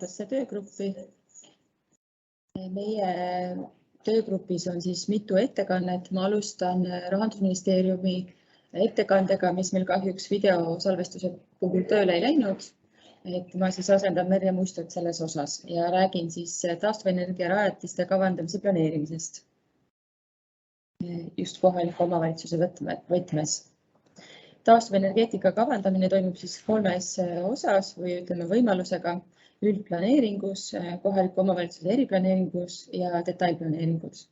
töögruppi. Meie töögrupis on siis mitu ettekannet. Ma alustan Rahandusministeeriumi ettekandega, mis meil kahjuks videosalvestuse puhul tööle ei läinud. Ma siis asendan Merje Mustot selles osas ja räägin siis taastuvenergia rajatiste kavandamise planeerimisest. Just kohaliku omavalitsuse võtmes. Taastuvenergeetika kavandamine toimub siis 3 osas või ütleme võimalusega: üldplaneeringus, kohaliku omavalitsuse eriplaneeringus ja detailplaneeringus.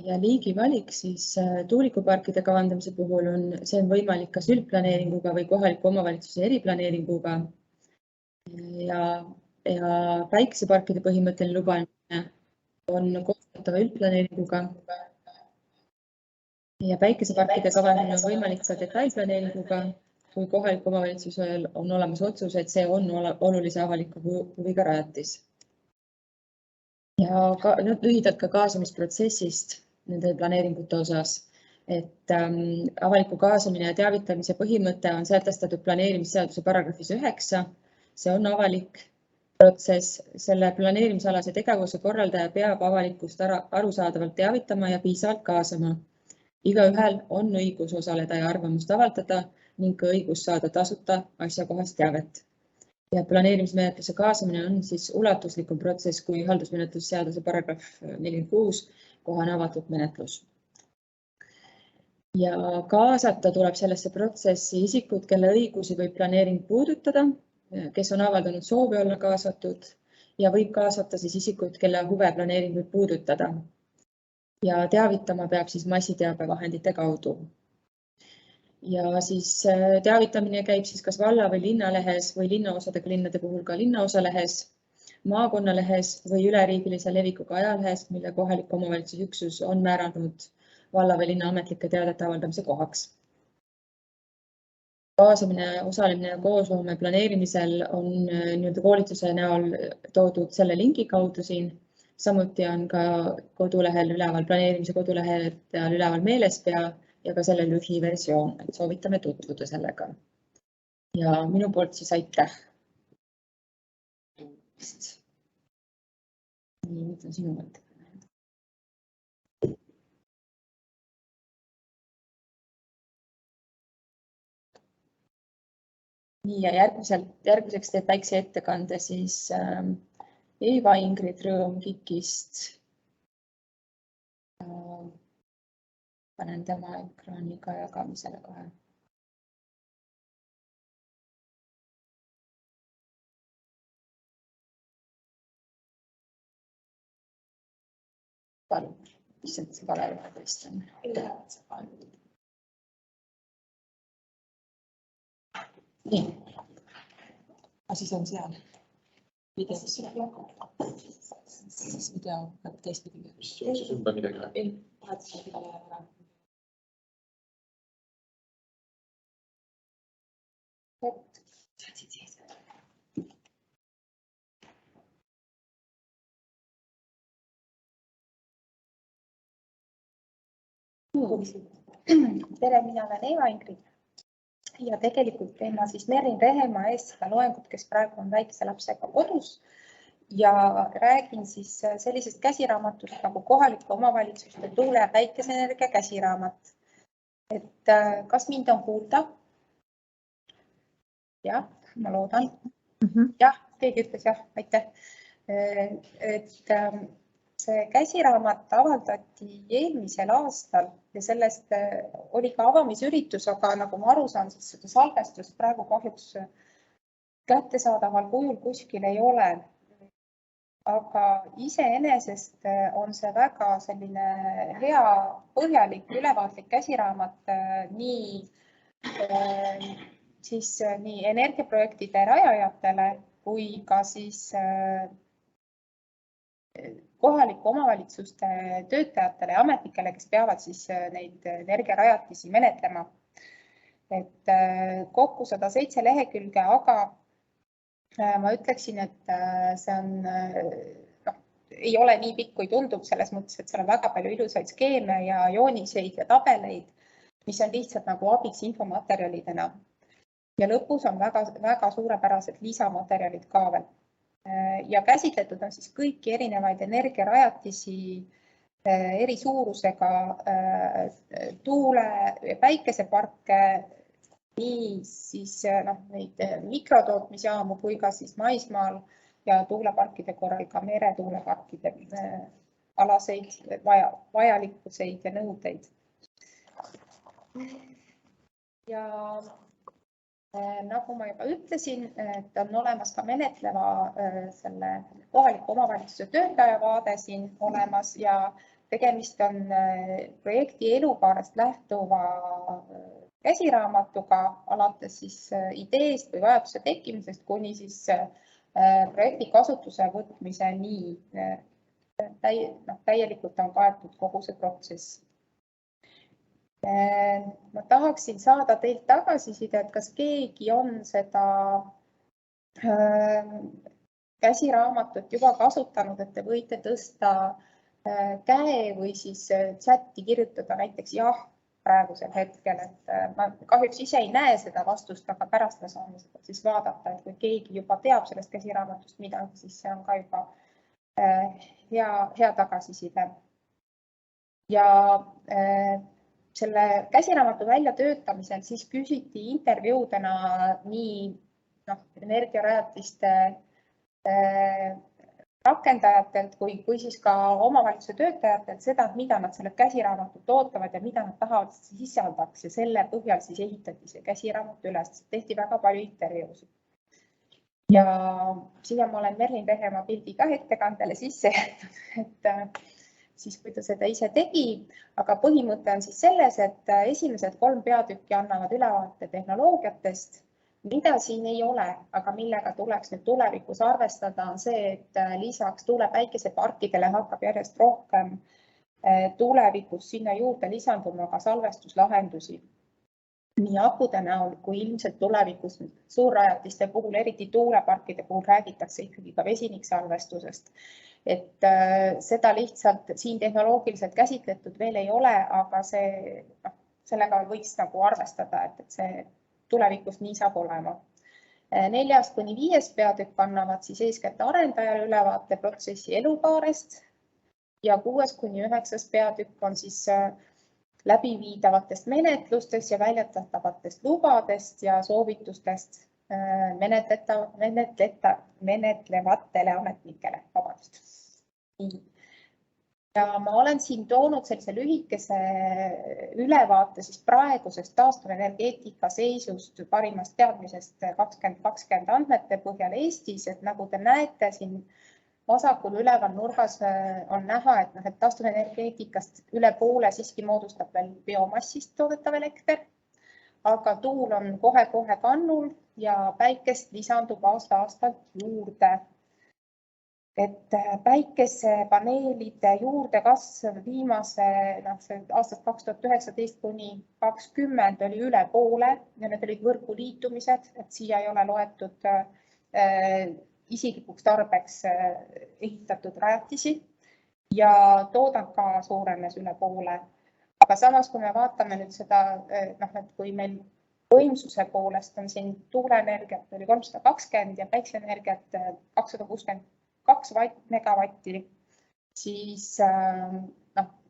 Ja liigi valik siis tuulikuparkide kavandamise puhul see on võimalik kas üldplaneeringuga või kohaliku omavalitsuse eriplaneeringuga. Ja päikeseparkide põhimõtteline lubamine on koostatava üldplaneeringuga. Ja päikeseparkide kavandamine on võimalik ka detailplaneeringuga, kui kohaliku omavalitsusel on olemas otsus, et see on olulise avaliku huviga rajatis. Ja lühidalt ka kaasamisprotsessist nende planeeringute osas, et avaliku kaasamine ja teavitamise põhimõte on sätestatud planeerimisseaduse paragrahvis 9. See on avalik protsess. Selle planeerimisalase tegevuse korraldaja peab avalikkust arusaadavalt teavitama ja piisavalt kaasama. Igaühel on õigus osaleda ja arvamust avaldada ning ka õigus saada tasuta asjakohast teavet. Ja planeerimismenetluse kaasamine on siis ulatuslikum protsess kui haldusmenetlusseaduse paragrahv 46 kohane avatud menetlus. Ja kaasata tuleb sellesse protsessi isikud, kelle õigusi võib planeering puudutada, kes on avaldanud soovi olla kaasatud ja võib kaasata siis isikuid, kelle huve planeering võib puudutada. Ja teavitama peab siis massiteabevahendite kaudu. Ja siis teavitamine käib siis kas valla- või linnalehes või linnaosadega linnade puhul ka linnaosalehes, maakonnalehes või üleriigilise levikuga ajalehes, mille kohalik omavalitsusüksus on määranud valla või linna ametlike teadete avaldamise kohaks. Kaasamine, osalemine ja koosloome planeerimisel on koolituse näol toodud selle lingi kaudu siin. Samuti on ka kodulehel üleval planeerimise kodulehel üleval meelespea ja ka selle lühiversioon, et soovitame tutvuda sellega. Ja minu poolt siis aitäh. Nüüd on sinu mõte. Nii ja järgmiseks teeb väikse ettekande siis Eva-Ingrid Rõõm KIK-ist. Panen tema ekraaniga jagamisele kohe. Palun, issand see valele tõstan. Nii, siis on seal. Video peab teistpidi. Mis jooksis ümber midagi? Tere, mina olen Eva-Ingrid ja tegelikult teen ma siis Merin Rehemaa eest seda loengut, kes praegu on väikse lapsega kodus ja räägin siis sellisest käsiraamatust nagu kohaliku omavalitsuste tuule- ja päikeseenergia käsiraamat. Et kas mind on kuulda? Jah, ma loodan. Jah, keegi ütles jah, aitäh. Et see käsiraamat avaldati eelmisel aastal ja sellest oli ka avamisüritus, aga nagu ma aru saan, siis seda salvestust praegu kahjuks kättesaadaval kujul kuskil ei ole. Aga iseenesest on see väga selline hea, põhjalik, ülevaatlik käsiraamat nii energiaprojektide rajajatele kui ka siis kohaliku omavalitsuste töötajatele ja ametnikele, kes peavad siis neid energiarajatisi menetlema. Et kokku 107 lehekülge, aga ma ütleksin, et see on, ei ole nii pikk, kui tundub selles mõttes, et seal on väga palju ilusaid skeeme ja jooniseid ja tabeleid, mis on lihtsalt nagu abiks infomaterjalidena. ja lõpus on väga suurepärased lisamaterjalid ka veel. Ja käsitletud on siis kõiki erinevaid energiarajatisi, eri suurusega tuule- ja päikeseparke, nii siis neid mikrotootmisjaamu kui ka siis maismaal ja tuuleparkide korral ka meretuuleparkide alaseid vajalikkuseid ja nõudeid. Ja nagu ma juba ütlesin, et on olemas ka menetleva selle kohaliku omavalitsuse töötaja vaade siin olemas ja tegemist on projekti elukaarest lähtuva käsiraamatuga alates siis ideest või vajaduse tekkimisest kuni siis projekti kasutuse võtmiseni. Täielikult on kaetud kogu see protsess. Ma tahaksin saada teilt tagasisidet, kas keegi on seda käsiraamatut juba kasutanud, et te võite tõsta käe või siis chatti kirjutada näiteks jah praegusel hetkel, et ma kahjuks ise ei näe seda vastust, aga pärast me saame seda siis vaadata, et kui keegi juba teab sellest käsiraamatust midagi, siis see on ka juba hea tagasiside. Ja selle käsiraamatu väljatöötamisel siis küsiti intervjuudena nii energiarajatiste rakendajatelt kui siis ka omavalitsuse töötajatelt seda, mida nad selle käsiraamatut ootavad ja mida nad tahavad sisaldaks ja selle põhjal siis ehitati see käsiraamat üles. Tehti väga palju intervjuusid. Ja siia ma olen Merlin Rehemaa pildi ka ettekandele sisse jätnud, et siis kui ta seda ise tegi, aga põhimõte on siis selles, et esimesed 3 peatükki annavad ülevaate tehnoloogiatest, mida siin ei ole, aga millega tuleks nüüd tulevikus arvestada, on see, et lisaks tuule-päikeseparkidele hakkab järjest rohkem tulevikus sinna juurde lisanduma ka salvestuslahendusi. Nii akude näol, kui ilmselt tulevikus suurrajatiste puhul, eriti tuuleparkide puhul räägitakse ikkagi ka vesiniksalvestusest. Et seda lihtsalt siin tehnoloogiliselt käsitletud veel ei ole, aga sellega võiks nagu arvestada, et see tulevikus nii saab olema. 4.–5. peatükk annavad siis eeskätt arendajale ülevaate protsessi elukaarest ja 6.–9. peatükk on siis läbiviidavatest menetlustest ja väljatatavatest lubadest ja soovitustest menetlevatele ametnikele. Vabandust. Ja ma olen siin toonud sellise lühikese ülevaate siis praegusest taastuvenergeetika seisust parimast teadmisest 2020 andmete põhjal Eestis, et nagu te näete siin vasakul üleval nurgas on näha, et taastuvenergeetikast üle poole siiski moodustab veel biomassist toodetav elekter, aga tuul on kohe-kohe kannul ja päikest lisandub aasta-aastalt juurde. Et päikesepaneelide juurde kasv viimase aastast 2019 kuni 2020 oli üle poole ja need olid võrguliitumised, et siia ei ole loetud isiklikuks tarbeks ehitatud rajatisi ja toodang ka suurenes üle poole. Aga samas, kui me vaatame nüüd seda, et kui meil võimsuse poolest on siin tuuleenergiat oli 320 ja päikseenergiat 262 megavatti, siis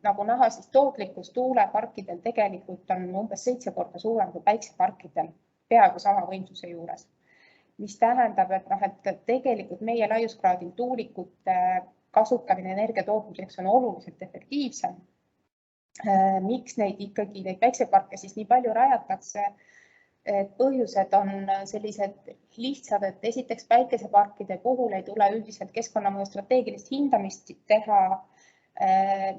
nagu näha, siis tootlikkus tuuleparkidel tegelikult on umbes 7 korda suurem kui päikseparkidel peaaegu sama võimsuse juures. Mis tähendab, et tegelikult meie laiuskraadil tuulikute kasutamine energia tootmiseks on oluliselt efektiivsem. Miks neid päikseparke siis nii palju rajatakse? Põhjused on sellised lihtsad, et esiteks päikeseparkide puhul ei tule üldiselt keskkonnamõju strateegilist hindamist teha,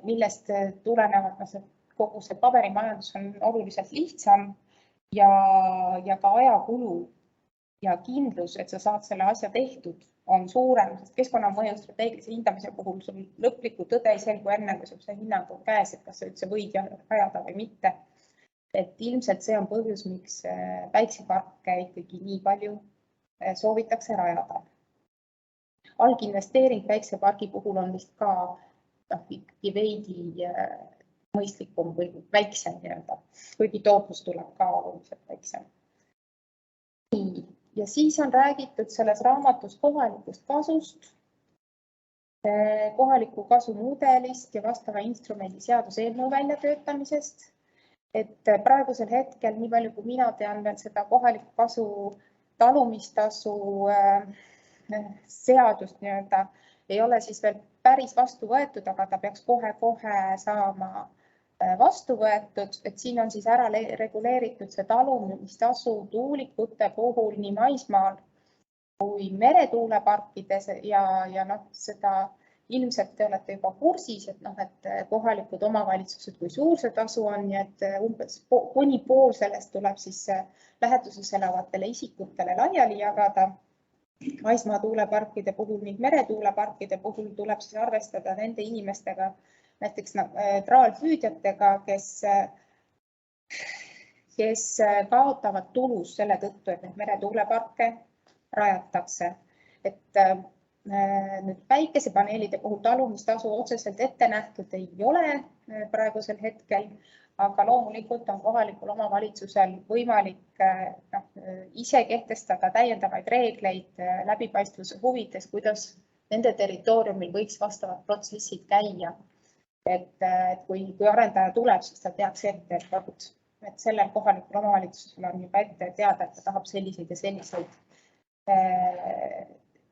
millest tulenevalt kogu see paberimajandus on oluliselt lihtsam ja ka ajakulu ja kindlus, et sa saad selle asja tehtud, on suurem, sest keskkonnamõju strateegilise hindamise puhul sul lõplikku tõde ei selgu enne, kui sul see hinnang on käes, et kas sa üldse võid rajada või mitte. Et ilmselt see on põhjus, miks päikseparke ikkagi nii palju soovitakse rajada. Alginvesteering päiksepargi puhul on vist ka ikkagi veidi mõistlikum või väiksem, kuigi tootlus tuleb ka oluliselt väiksem. Ja siis on räägitud selles raamatus kohalikust kasust, kohaliku kasu mudelist ja vastava instrumendi seaduseelnõu väljatöötamisest. Et praegusel hetkel, nii palju kui mina tean veel seda kohaliku kasu talumistasu seadust ei ole siis veel päris vastu võetud, aga ta peaks kohe-kohe saama vastu võetud, et siin on siis ära reguleeritud see talumistasu tuulikute puhul nii maismaal kui meretuuleparkides ja seda ilmselt te olete juba kursis, et kohalikud omavalitsused, kui suur see tasu on, ja et umbes kuni pool sellest tuleb siis läheduses elavatele isikutele laiali jagada. Maismaa tuuleparkide puhul ning meretuuleparkide puhul tuleb siis arvestada nende inimestega, näiteks traalpüüdjatega, kes kaotavad tulus selle tõttu, et need meretuuleparke rajatakse. Et nüüd päikesepaneelide puhul talumistasu otseselt ette nähtud ei ole praegusel hetkel, aga loomulikult on kohalikul omavalitsusel võimalik ise kehtestada täiendavaid reegleid läbipaistvuse huvides, kuidas nende territooriumil võiks vastavad protsessid käia. Et kui arendaja tuleb, siis ta teaks ette, et sellel kohalikul omavalitsusel on juba ette teada, et ta tahab selliseid ja selliseid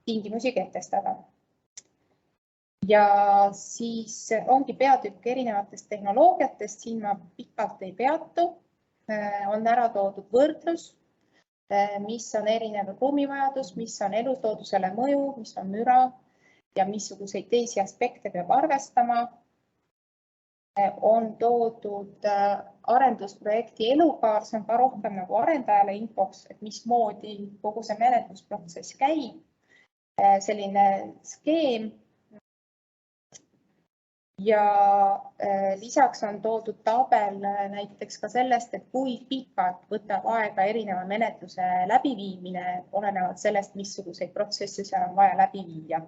tingimusi kehtestada. Ja siis ongi peatükk erinevatest tehnoloogiatest, siin ma pikalt ei peatu. On ära toodud võrdlus, mis on erinev ruumivajadus, mis on elusloodusele mõju, mis on müra ja missuguseid teisi aspekte peab arvestama. On toodud arendusprojekti elukaar, see on ka rohkem nagu arendajale infoks, et mismoodi kogu see menetlusprotsess käib. Selline skeem. Ja lisaks on toodud tabel näiteks ka sellest, et kui pikalt võtab aega erineva menetluse läbiviimine, olenevalt sellest, missuguseid protsesse seal on vaja läbi viia.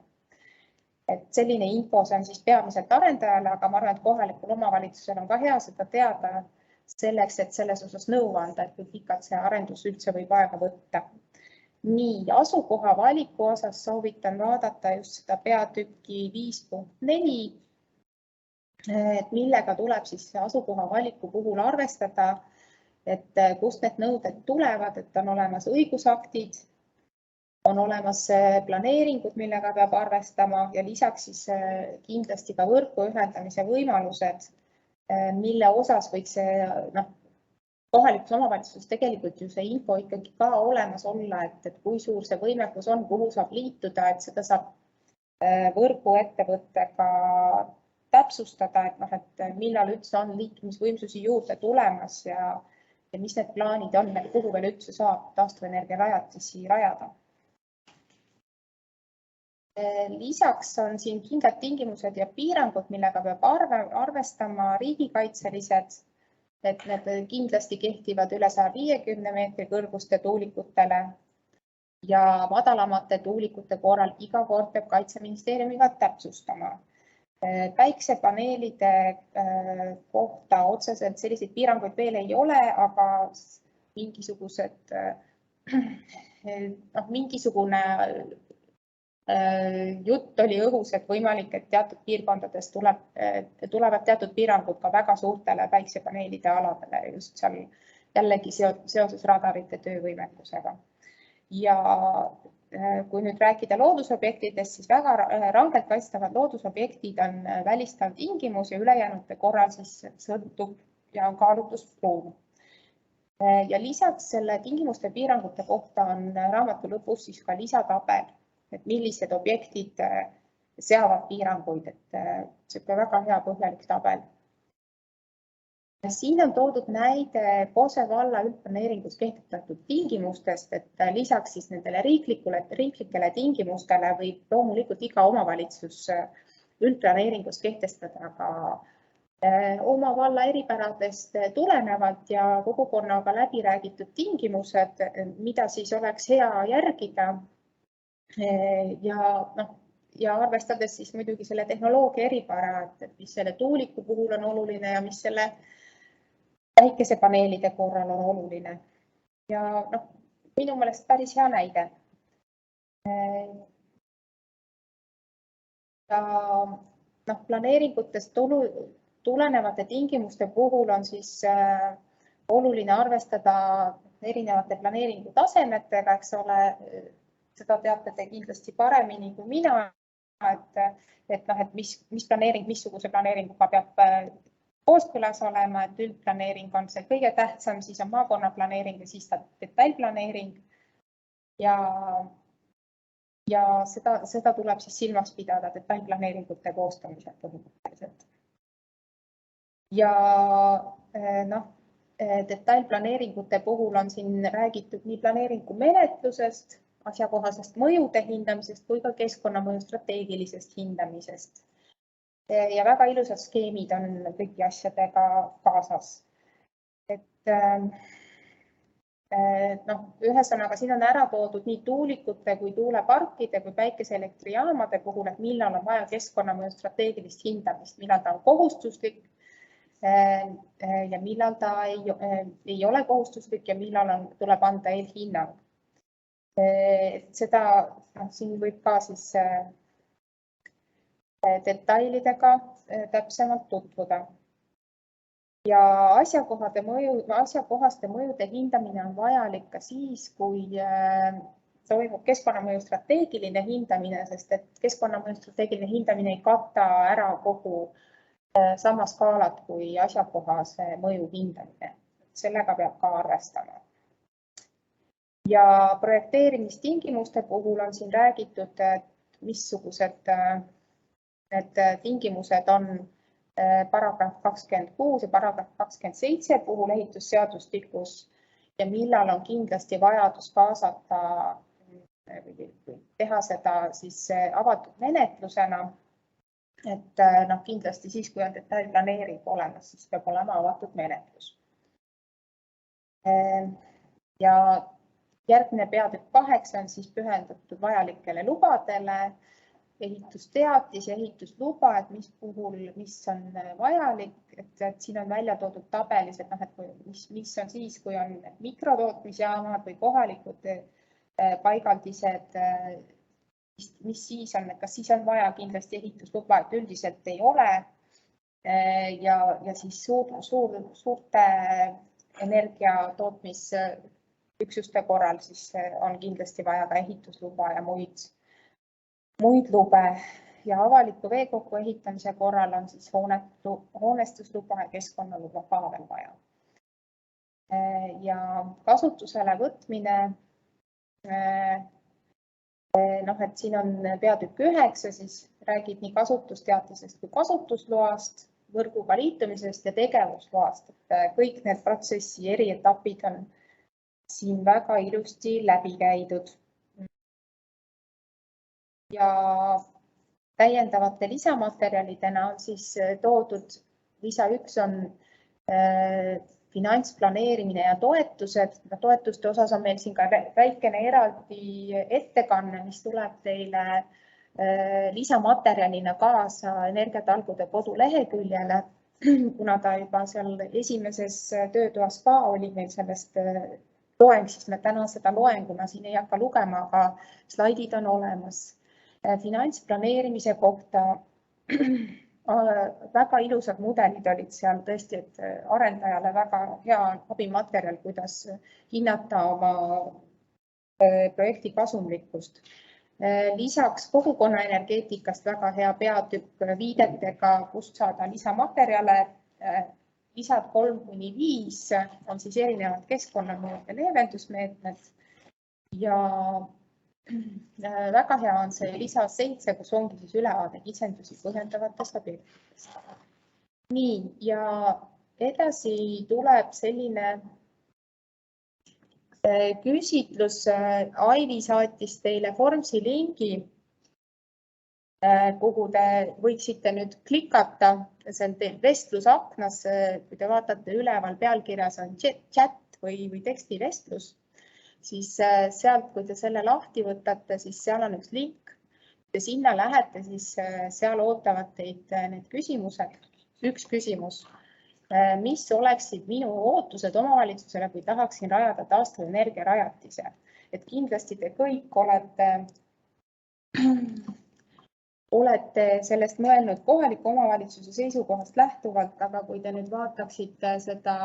Et selline info see on siis peamiselt arendajale, aga ma arvan, et kohalikul omavalitsusel on ka hea seda teada selleks, et selles osas nõu anda, et kui pikalt see arendus üldse võib aega võtta. Nii, asukoha valiku osas soovitan vaadata just seda peatükki 5.4, et millega tuleb siis asukoha valiku puhul arvestada, et kust need nõuded tulevad, et on olemas õigusaktid, on olemas planeeringud, millega peab arvestama ja lisaks siis kindlasti ka võrku ühendamise võimalused, mille osas võiks kohalikus omavalitsuses tegelikult ju see info ikkagi ka olemas olla, et kui suur see võimekus on, kuhu saab liituda, et seda saab võrguettevõttega täpsustada, et millal üldse on liitumisvõimsusi juurde tulemas ja mis need plaanid on, kuhu veel üldse saab taastuvenergia rajatisi rajada. Lisaks on siin kindlad tingimused ja piirangud, millega peab arvestama riigikaitselised, et need kindlasti kehtivad üle 150 meetri kõrguste tuulikutele ja madalamate tuulikute korral iga kord peab Kaitseministeeriumiga täpsustama. Päiksepaneelide kohta otseselt selliseid piiranguid veel ei ole, aga mingisugune jutt oli õhus, et võimalik, et teatud piirkondades tulevad teatud piirangud ka väga suurtele päiksepaneelide aladele, just seal jällegi seoses radarite töövõimekusega. Ja kui nüüd rääkida loodusobjektidest, siis väga rangelt kaitstavad loodusobjektid on välistav tingimus ja ülejäänute korral siis sõltub ja on kaalutluspruun. Ja lisaks selle tingimuste piirangute kohta on raamatu lõpus siis ka lisatabel, et millised objektid seavad piiranguid, et see on väga hea põhjalik tabel. Siin on toodud näide Kose valla üldplaneeringus kehtestatud tingimustest, et lisaks siis nendele riiklikele tingimustele võib loomulikult iga omavalitsus üldplaneeringus kehtestada ka oma valla eripäradest tulenevalt ja kogukonnaga läbi räägitud tingimused, mida siis oleks hea järgida. Ja arvestades siis muidugi selle tehnoloogia eripära, et mis selle tuuliku puhul on oluline ja mis selle päikesepaneelide korral on oluline. Ja minu meelest päris hea näide. Ja planeeringutest tulenevate tingimuste puhul on siis oluline arvestada erinevate planeeringu tasemetega, eks ole, seda teate te kindlasti paremini kui mina, et mis planeering, missuguse planeeringuga peab kooskõlas olema, et üldplaneering on see kõige tähtsam, siis on maakonnaplaneering ja siis detailplaneering. Ja seda tuleb siis silmas pidada detailplaneeringute koostamisel põhimõtteliselt. Ja detailplaneeringute puhul on siin räägitud nii planeeringu menetlusest, asjakohasest mõjude hindamisest kui ka keskkonnamõju strateegilisest hindamisest. Ja väga ilusad skeemid on kõigi asjadega kaasas. Ühesõnaga, siin on ära toodud nii tuulikute kui tuuleparkide kui päikeseelektrijaamade puhul, et millal on vaja keskkonnamõju strateegilist hindamist, millal ta on kohustuslik ja millal ta ei ole kohustuslik ja millal tuleb anda eelhinnang. Seda siin võib ka siis detailidega täpsemalt tutvuda. Ja asjakohaste mõjude hindamine on vajalik ka siis, kui toimub keskkonnamõju strateegiline hindamine, sest et keskkonnamõju strateegiline hindamine ei kata ära kogu sama skaalat kui asjakohase mõju hindamine. Sellega peab ka arvestama. Ja projekteerimistingimuste puhul on siin räägitud, missugused need tingimused on paragrahv 26 ja paragrahv 27 puhul ehitusseadustikus ja millal on kindlasti vajadus kaasata või teha seda siis avatud menetlusena. Et kindlasti siis, kui on detailplaneering olemas, siis peab olema avatud menetlus. Ja järgmine peatükk 8 on siis pühendatud vajalikele lubadele, ehitusteatis ja ehitusluba, et mis on vajalik, et siin on välja toodud tabelis, et mis on siis, kui on mikrotootmisjaamad või kohalikud paigaldised, mis siis on, et kas siis on vaja kindlasti ehitusluba, et üldiselt ei ole. Ja siis suurte energiatootmisüksuste korral siis on kindlasti vaja ka ehitusluba ja muid lube ja avaliku veekogu ehitamise korral on siis hoonestusluba ja keskkonnaluba ka veel vaja. Ja kasutusele võtmine, et siin on peatükk 9, siis räägib nii kasutusteatisest kui kasutusloast, võrguga liitumisest ja tegevusloast. Kõik need protsessi eri etapid on siin väga ilusti läbi käidud. Ja täiendavate lisamaterjalidena on siis toodud, lisa 1 on finantsplaneerimine ja toetused. Toetuste osas on meil siin ka väikene eraldi ettekanne, mis tuleb teile lisamaterjalina kaasa Energiatalgude koduleheküljele, kuna ta juba seal esimeses töötoas ka oli meil sellest loeng, siis me täna seda loenguna siin ei hakka lugema, aga slaidid on olemas. Finantsplaneerimise kohta väga ilusad mudelid olid seal tõesti, et arendajale väga hea abimaterjal, kuidas hinnata oma projekti kasumlikkust. Lisaks kogukonna energeetikast väga hea peatükk viidetega, kust saada lisamaterjale. Lisad 3–5 on siis erinevad keskkonnamõjude leevendusmeetmed ja väga hea on see lisa 7, kus ongi siis ülevaade kitsendusi põhjendavatest objektidest. Nii, ja edasi tuleb selline küsitlus. Aivi saatis teile Formsi lingi, kuhu te võiksite nüüd klikata. See on teil vestlusaknas, kui te vaatate üleval pealkirjas on chat või tekstivestlus. Siis sealt, kui te selle lahti võtate, siis seal on üks link ja sinna lähete, siis seal ootavad teid need küsimused. Üks küsimus, mis oleksid minu ootused omavalitsusele, kui tahaksin rajada taastuvenergia rajatise? et kindlasti te kõik olete sellest mõelnud kohaliku omavalitsuse seisukohast lähtuvalt, aga kui te nüüd vaataksite seda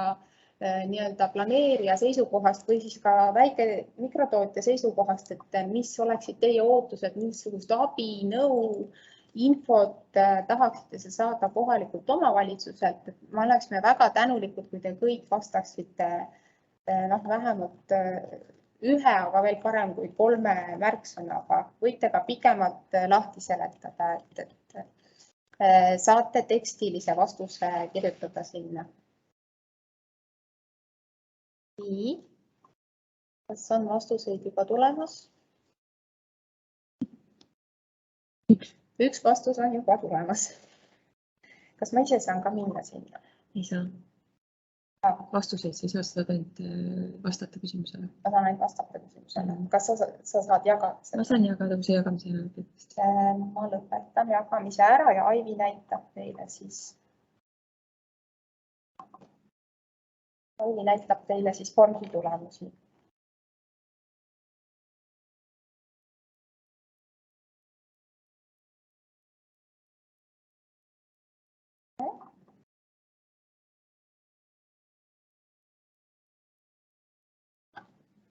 nii-öelda planeerija seisukohast või siis ka väike mikrotootja seisukohast, et mis oleksid teie ootused, missugust abi, nõu, infot tahaksite saada kohalikult omavalitsuselt, et me oleksime väga tänulikud, kui te kõik vastaksite vähemalt ühe, aga veel parem kui 3 märksõnaga. Võite ka pikemalt lahti seletada, et saate tekstilise vastuse kirjutada sinna. Nii, kas on vastuseid juba tulemas? Üks vastus on juba tulemas. Kas ma ise saan ka minna sinna? Ei saa. Vastuseid sa ei saa, saad ainult vastata küsimusele. Ma saan ainult vastata küsimusele. Kas sa saad jagada seda? Ma saan jagada, kui sa jagamise ära. Ma lõpetan jagamise ära ja Aivi näitab teile siis formi tulemusi.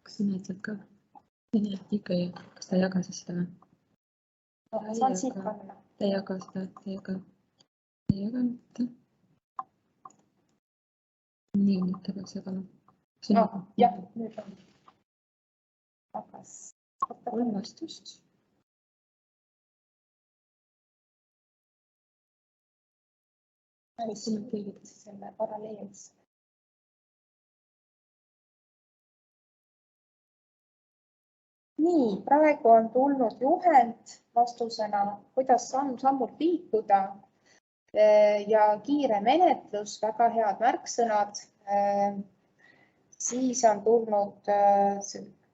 Kas sa näed sealt ka? Ikka ei, kas ta ei jaga siis seda? Saan siit panna. Ta ei jaga seda, ta ei jaga mitte. Nii, nüüd ta peaks jagama. Jah, nüüd on. Tagas. 3 vastust. Selle paralleels. Nii, praegu on tulnud juhend vastusena, kuidas samm-sammult liikuda ja kiire menetlus, väga head märksõnad. Siis on tulnud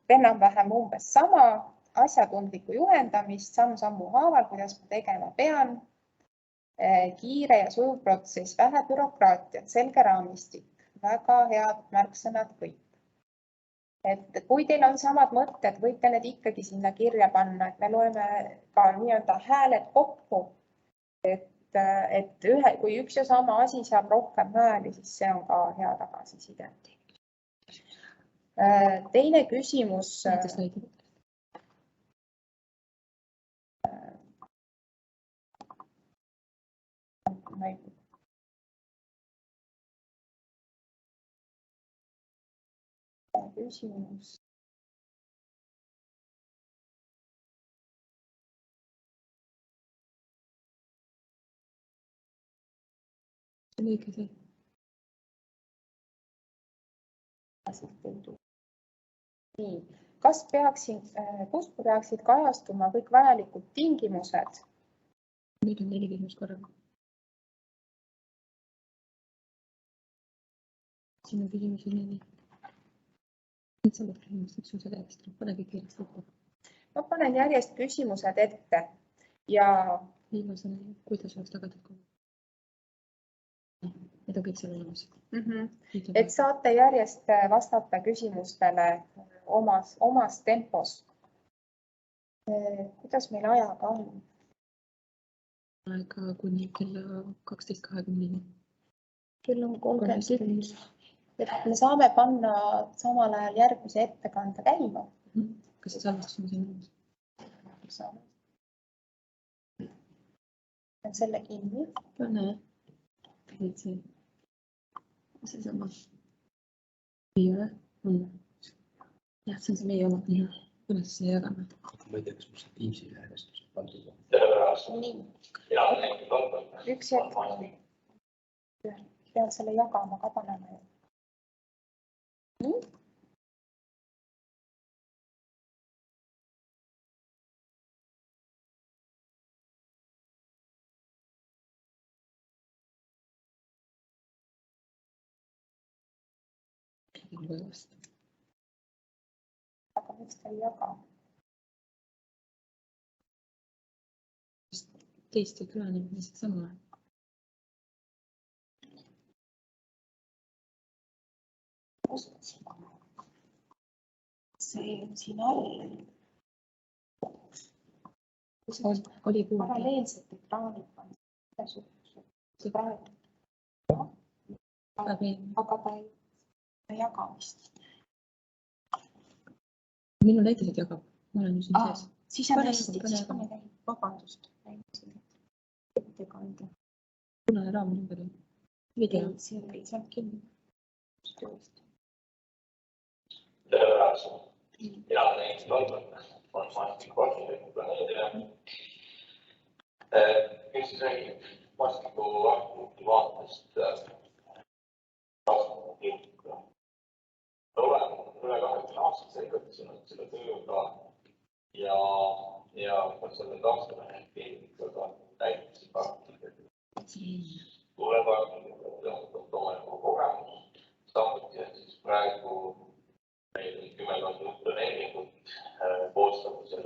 enam-vähem umbes sama asjatundlikku juhendamist samm-sammu haaval, kuidas ma tegema pean. Kiire ja sujuv protsess, vähe bürokraatiat, selge raamistik, väga head märksõnad kõik. Et kui teil on samad mõtted, võite need ikkagi sinna kirja panna, et me loeme ka nii-öelda hääled kokku, et kui üks ja sama asi saab rohkem hääli, siis see on ka hea tagasiside. Teine küsimus. Küsimus. See on õige see. Nii, kus peaksid kajastuma kõik vajalikud tingimused? Nüüd on 4 küsimust korraga. Siin on küsimusi 4. Nüüd sa mõtled küsimused järjest, pane kõik järjest ette. Ma panen järjest küsimused ette ja viimasena, kuidas oleks tagatud kogu? Need on kõik seal olemas. Et saate järjest vastata küsimustele omas tempos. Kuidas meil ajaga on? Aega kuni kella 12:20. Kell on 31. Et me saame panna samal ajal järgmise ettekande käima. Kas see salvestus on siin olemas? Selle kinni. Pane. See sama. Ei ole? On. Jah, see on see meie oma. Kuidas see jagame? Ma ei tea, kas mul see Teamsi lähedestus on pandud. Nii. Üks hetk. Pean selle jagama ka panema. Nii. Aga miks ta ei jaga? Teist ei tule lihtsalt sama. see on siin all. Oli kuulda. Paralleelselt ekraanid on see praegu. Aga ta ei jagamist. Minu näitised jagab. Ma olen siin sees. Siis on hästi, siis pane käib. Vabandust. Punane raam ümber. Video. See on kinni. Tere päevast. Mina olen Eestis Valgvõrd, on maastikuarhitekti planeerija. Kes siis räägib maastikuarhitekti vaatest maastikuarhitektiga. Olen üle 20 aastat tegutsenud selle tööga ja ka selle taastuvenergeetikaga näitasin praktikat. Tuuleparkidega toome kogemus. Samuti on siis praegu meil 10 planeeringut koostamisel,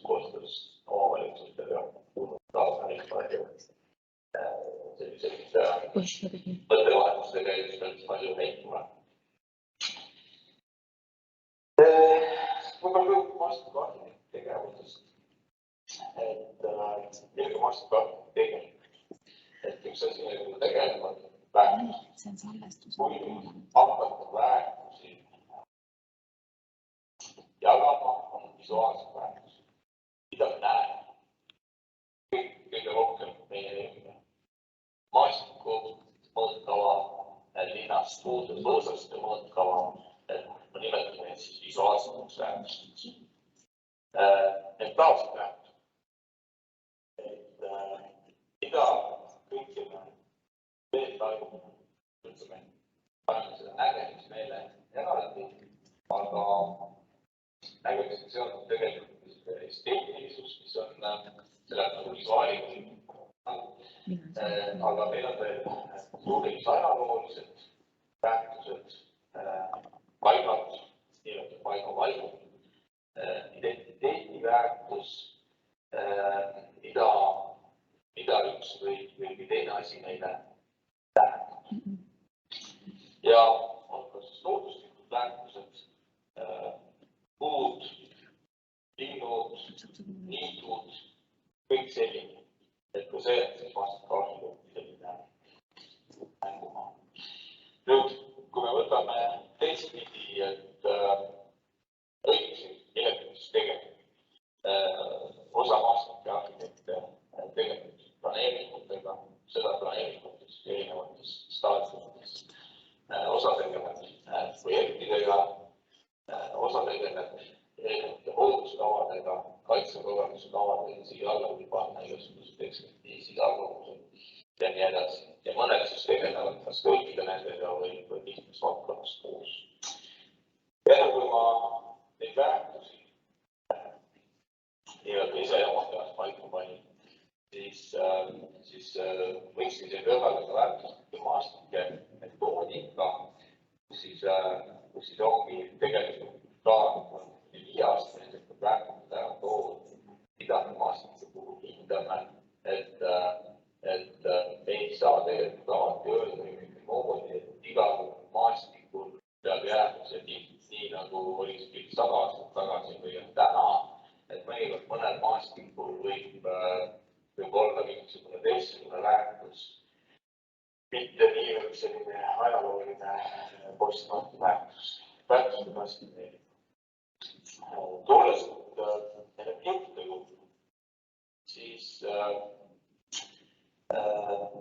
koostöös omavalitsustega päris palju selliseid mõttevahetuste käigus päris palju näituma. Võib-olla kõik maastikuarhitekti tegevusest, millega maastikuarhitekti tegeleb. Üks asi, millega tegelevad väärtused. Kui hakata väärtusi jagama, on visuaalsed väärtused. Mida me näeme? Kõige rohkem meie ümber. Maastiku mõõtkava, linnast loosaste mõõtkava, ma nimetan neid siis visuaalseteks väärtusteks. Mentaalsed väärtused. Mida kõikidele meeltaimune, ütleme, paneme seda nägemismeele eraldi, aga nägemisega seotud tegelikult esteetilisus, mis on selle visuaaliga. Aga meil on veel suurimad ajaloolised väärtused, paigad, nii-öelda paigavaimud, identiteetiväärtus, mida üks või teine asi meile tähendab. Ja on ka looduslikud väärtused, puud, linnud, niidud, kõik selline. Et ka see on siis maastikuarhitekti selline mängumaa. Nüüd, kui me võtame teistpidi, et õigusi, millega siis tegelikult osa maastikuarhitekte tegelikult planeeringutega, seda planeeringutes erinevates staadiumites, osa tegeleb projektidega, osa tegeleb erinevate hoolduskavadega, kaitsekorralduskavadega, siia alla võib panna igasugused ekspertiisid, arvamused ja nii edasi. Ja mõned siis tegelevad kas kõikide nendega või mitmes valdkonnas koos. Enne kui ma neid väärtusi nii-öelda ise oma peas paika panin, siis võiksin siia kõrvale ka väärtuslike maastike metoodika, kus siis ongi tegelikult ka 5 aastat nendest väärtused ära toodud, mida me maastike puhul hindame, et ei saa tegelikult alati öelda moodi, et igal maastikul peab jääda see nii nagu oli see 100 aastat tagasi või täna, et mõnel maastikul võib olla mingisugune teistsugune väärtus, mitte niivõrd selline ajalooline postmarki väärtus. Väärtused maastikeerib. Tulles energeetika juurde, siis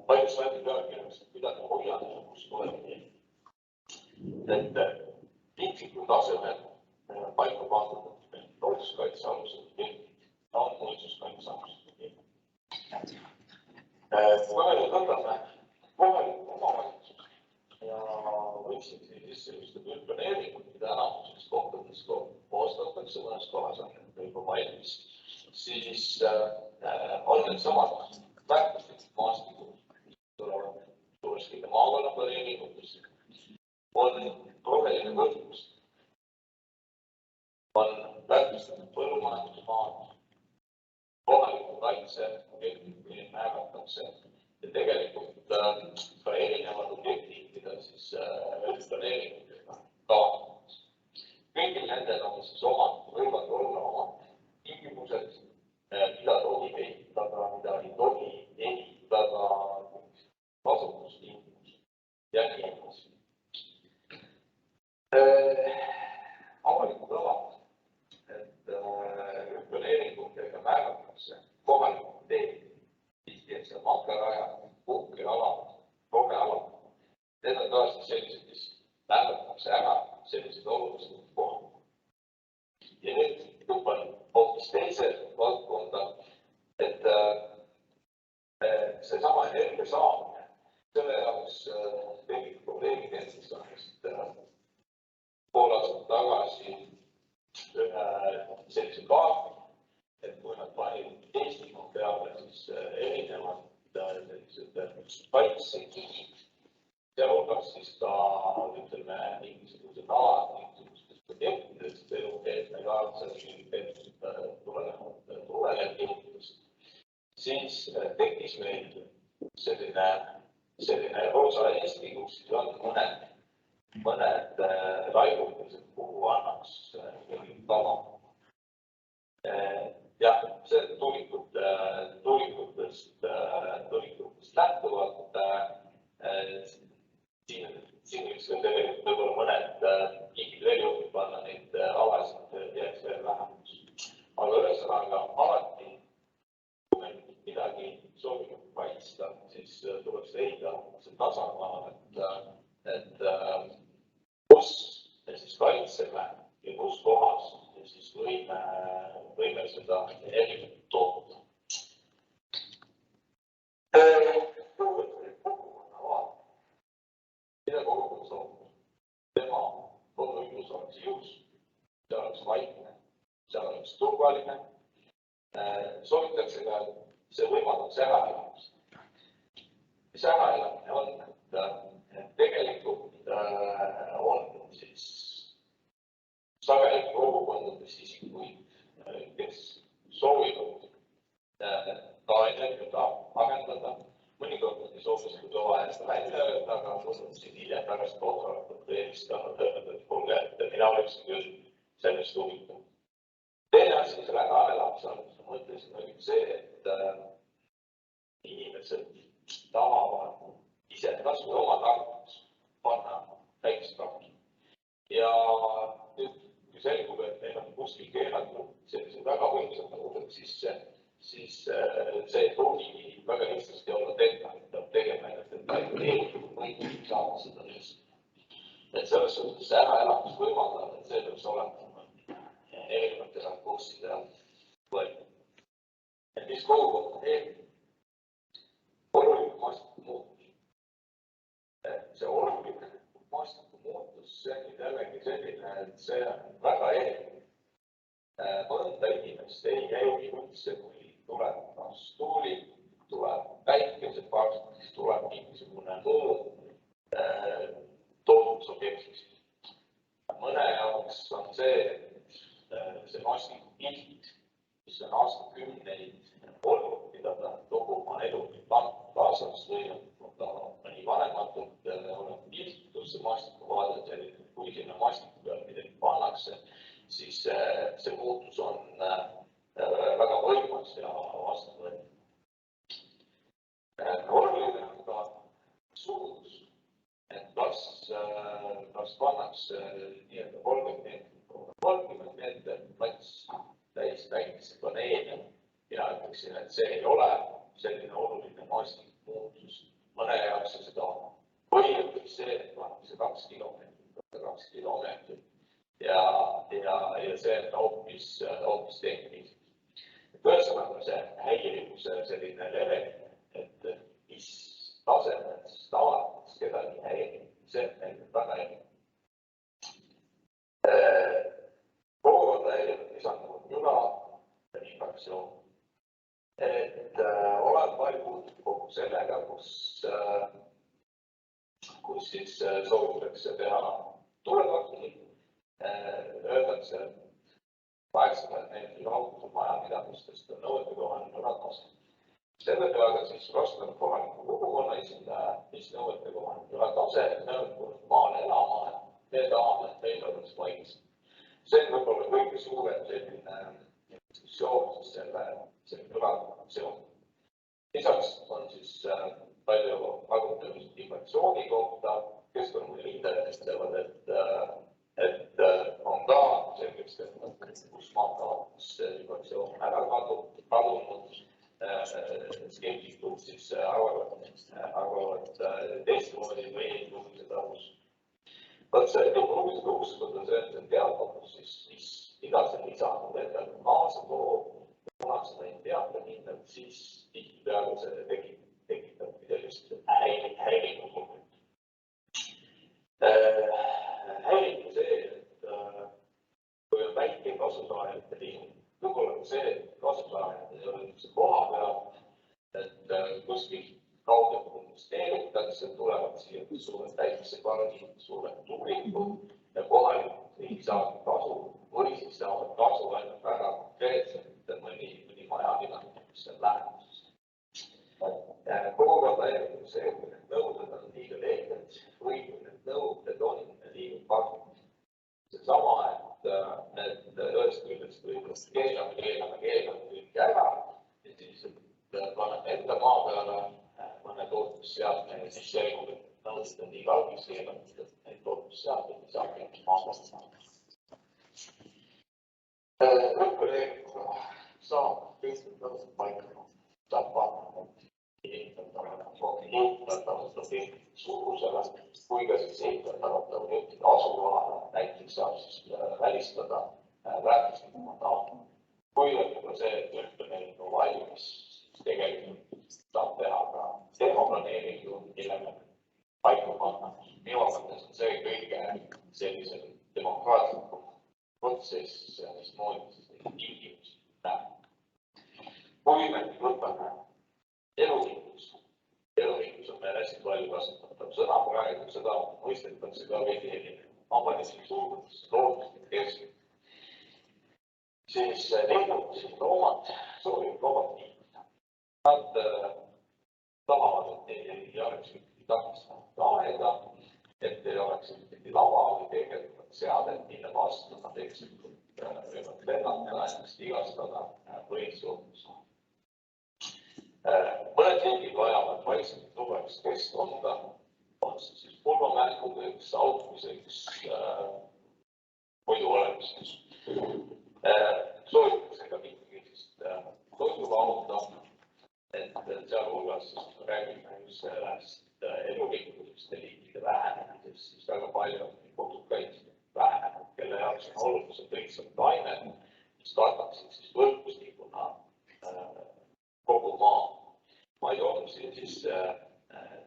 palju slaidi pealkirjaks, mida me hoiame ja kus tuleb nii. Et riiklikul tasemel paika pandud looduskaitsealused objektid on muinsuskaitsealused objektid. Kui me nüüd võtame kohalikku omavalitsust ja võiksin sisse just üldplaneeringut, mida enamuses kohtades koostatakse, mõnes kohas on juba valmis, siis on need samad väärtuslikud maastikud, tulevad suuresti kõige maakonnaplaneeringutes, on roheline võrdlus, on väärtustatud põllumajandusmaad, kohaliku kaitse objektid, milline määratakse ja tegelikult ka erinevad objektid, mida siis üldplaneeringutega kavatavad. kõigil nendel on siis võivad olla omad tingimused, mida tohib ehitada, mida ei tohi ehitada, kasutustingimused ja nii edasi. Avalikud alad, et üldplaneeringutega määratakse kohalikud teed, tihti matkaraja, puhkealad, rohealad. Need on ka sellised, mis määratakse ära sellised olulised kohad. Ja nüüd hüppan hoopis teise valdkonda, et seesama energia saamine, selle jaoks tegid kolleegid endast pool aastat tagasi ühe sellise kaardi, et kui nad panid Eestimaa peale, siis erinevad sellised kaitseid, sealhulgas siis ka, ütleme, mingisugused alad, mingisugustest objektidest, elukeetmekaartselt, tulenevad kinnitust, siis tekkis meil selline roosa Eesti, kus on mõned laigutised, kuhu annaks kava. Jah, see tuulikutest lähtuvalt. Siin võiks tegelikult võib-olla mõned kihid veel juurde panna, neid alasid jääks veel vähemaks. Aga ühesõnaga alati, kui me midagi soovime kaitsta, siis tuleks leida see tasakaal, et kus me siis kaitseme ja kus kohas me siis võime seda energiat toota. Mida kogukond soovib? Tema koduõigus oleks jõus, see oleks vaikne, see oleks turvaline. Soovitakse ka, et see võimaldaks äraelamist. Mis äraelamine on? Et tegelikult on siis sageli kogukondades isikuid, kes soovivad ka energiat arendada. Mõnikord nad ei soovi seda kõva eest välja öelda, aga tulnud siin hiljem pärast koosolekut eelistanud öelda, et kuulge, et mina oleksin küll sellest huvitav. Teine asi selle äraelamise all, ma mõtlesin, oli see, et inimesed tahavad ise kas või oma tarbeks panna väikest rakki. Ja nüüd, kui selgub, et meil on kuskil keelatud sellised väga võimsad nõuded, siis see ei pruugi väga lihtsasti olla tegema, et tegelikult võiks saada seda lihtsalt. Et selles suhtes äraelamis võimaldab, et see peaks olema erinevate rakursside võetud. Et mis kogukond teeb? Oluline maastiku muutus. See oluline maastiku muutus, see on jällegi selline, et see on väga erinev. Mõnda inimest ei häiri üldse, kui tuleb tuulik, tuleb päikesepark, siis tuleb mingisugune muu tootmisobjektist. Mõne jaoks on see maastiku pilt, mis on aastakümneid olnud, mida ta kogu oma elu kaasas või mõni vanematult olev pilt, kus see maastiku vaade selline, kui sinna maastiku peal midagi pannakse, siis see muutus on väga võimas ja vastuvõetud. Oluline on ka suurus, et kas pannakse 30 meetrit plats täis päikesepaneele ja ütleksin, et see ei ole selline oluline maastiku muutus. Mõne jaoks seda on. Põhjendab see, et pannakse 2 kilomeetrit ja see on hoopis tehniline. Ühesõnaga see häirivuse selline levenemine, et mis tasemel tavaliselt kedagi häirib, see on väga erinev. Kogukonda häirivad lisanduvad müra ja vibratsioon. Et olen palju puutud kogu sellega, kus siis soovitakse teha tuleparki, öeldakse, 80 meetri kauguselt majapidamistest on nõuetekohane müratase. Selle peale siis vastab kohaliku kogukonna esindaja, mis nõuetekohane müratase, nõuetekohane maale elama, me tahame, et meil oleks vaiksem. see on võib-olla kõige suurem selline diskussioon selle kõlaga seotud. Lisaks on siis palju arutelusid inflatsiooni kohta, keskkonnahindajad ütlevad, et on ka selgeks tehtud, kus maakavas inflatsioon ära kadunud. Skeptikud siis arvavad teistmoodi või ei tunne seda uus. Vaat see ökoloogilised uuskud on see, et on teadmatus, siis mida see lisanud endale kaasa toob, kuna seda ei teata hinnad, siis tihtipeale see tekitab sellist häiringu. Häiringu see, et kui on väike kasusaajate liin, võib-olla see, et kasusaajad ei ole üldse koha peal, et kuskil kaugelt investeeritakse, tulevad siia suured päikesepargid, suured tuulikud ja kohalikud ei saa kasu või siis saavad kasu ainult väga konkreetselt mõni majapidamine, mis on lähemuses. Kogu aeg see, kui need nõuded on liiga leiged või kui need nõuded on liiga pakkunud. Seesama, et ühest küljest võib keelame kõik ära ja siis paneme enda maa peale mõne tootmisseadme ja siis selgub, et nõuded on nii kaugeks keelatud, et neid tootmisseadmeid ei saa kõik maakonna. Ökoleeringuga saab kõik nõuded paika, saab panna hindatavalt objekti suurusele, kui ka siis hindatavalt objekti asukohale, näiteks saab siis välistada väärtuslikumad aastad. Kui on juba see, et ökoleeringu valmis, siis tegelikult saab teha ka demoplaneeringu, millega paika panna. Minu arvates on see kõige sellisel demokraatlikum protsess, mismoodi siis neid tingimusi näeb. Kui me võtame elutingimus on meil hästi palju kasutatav sõna praegu, seda mõistetakse ka veidi erinev. Amalislik suurus, looduslik keskkond. Siis loomad soovivad vabalt liikuda. Nad tahavad, et neil ei oleks ühtegi takistust aeda, et ei oleks ühtegi lava või tegelikult seadet, mille vastu nad tegelikult võivad lennata, ennast igastada või suhtes. Mõned liigid vajavad vaikselt tugevast keskkonda, on see siis pulmamähkudeks, autmiseks, muidu olemiseks. Soovitakse ka mitmekesist toiduvahunda, et sealhulgas räägime just sellest elurikkusest ja liikide vähenemisest, siis väga palju kodukaid vähenenud, kelle jaoks on oluliselt lihtsalt taimed, mis kataksid siis võrgustikuna kogu maa. Ma ei olnud siin siis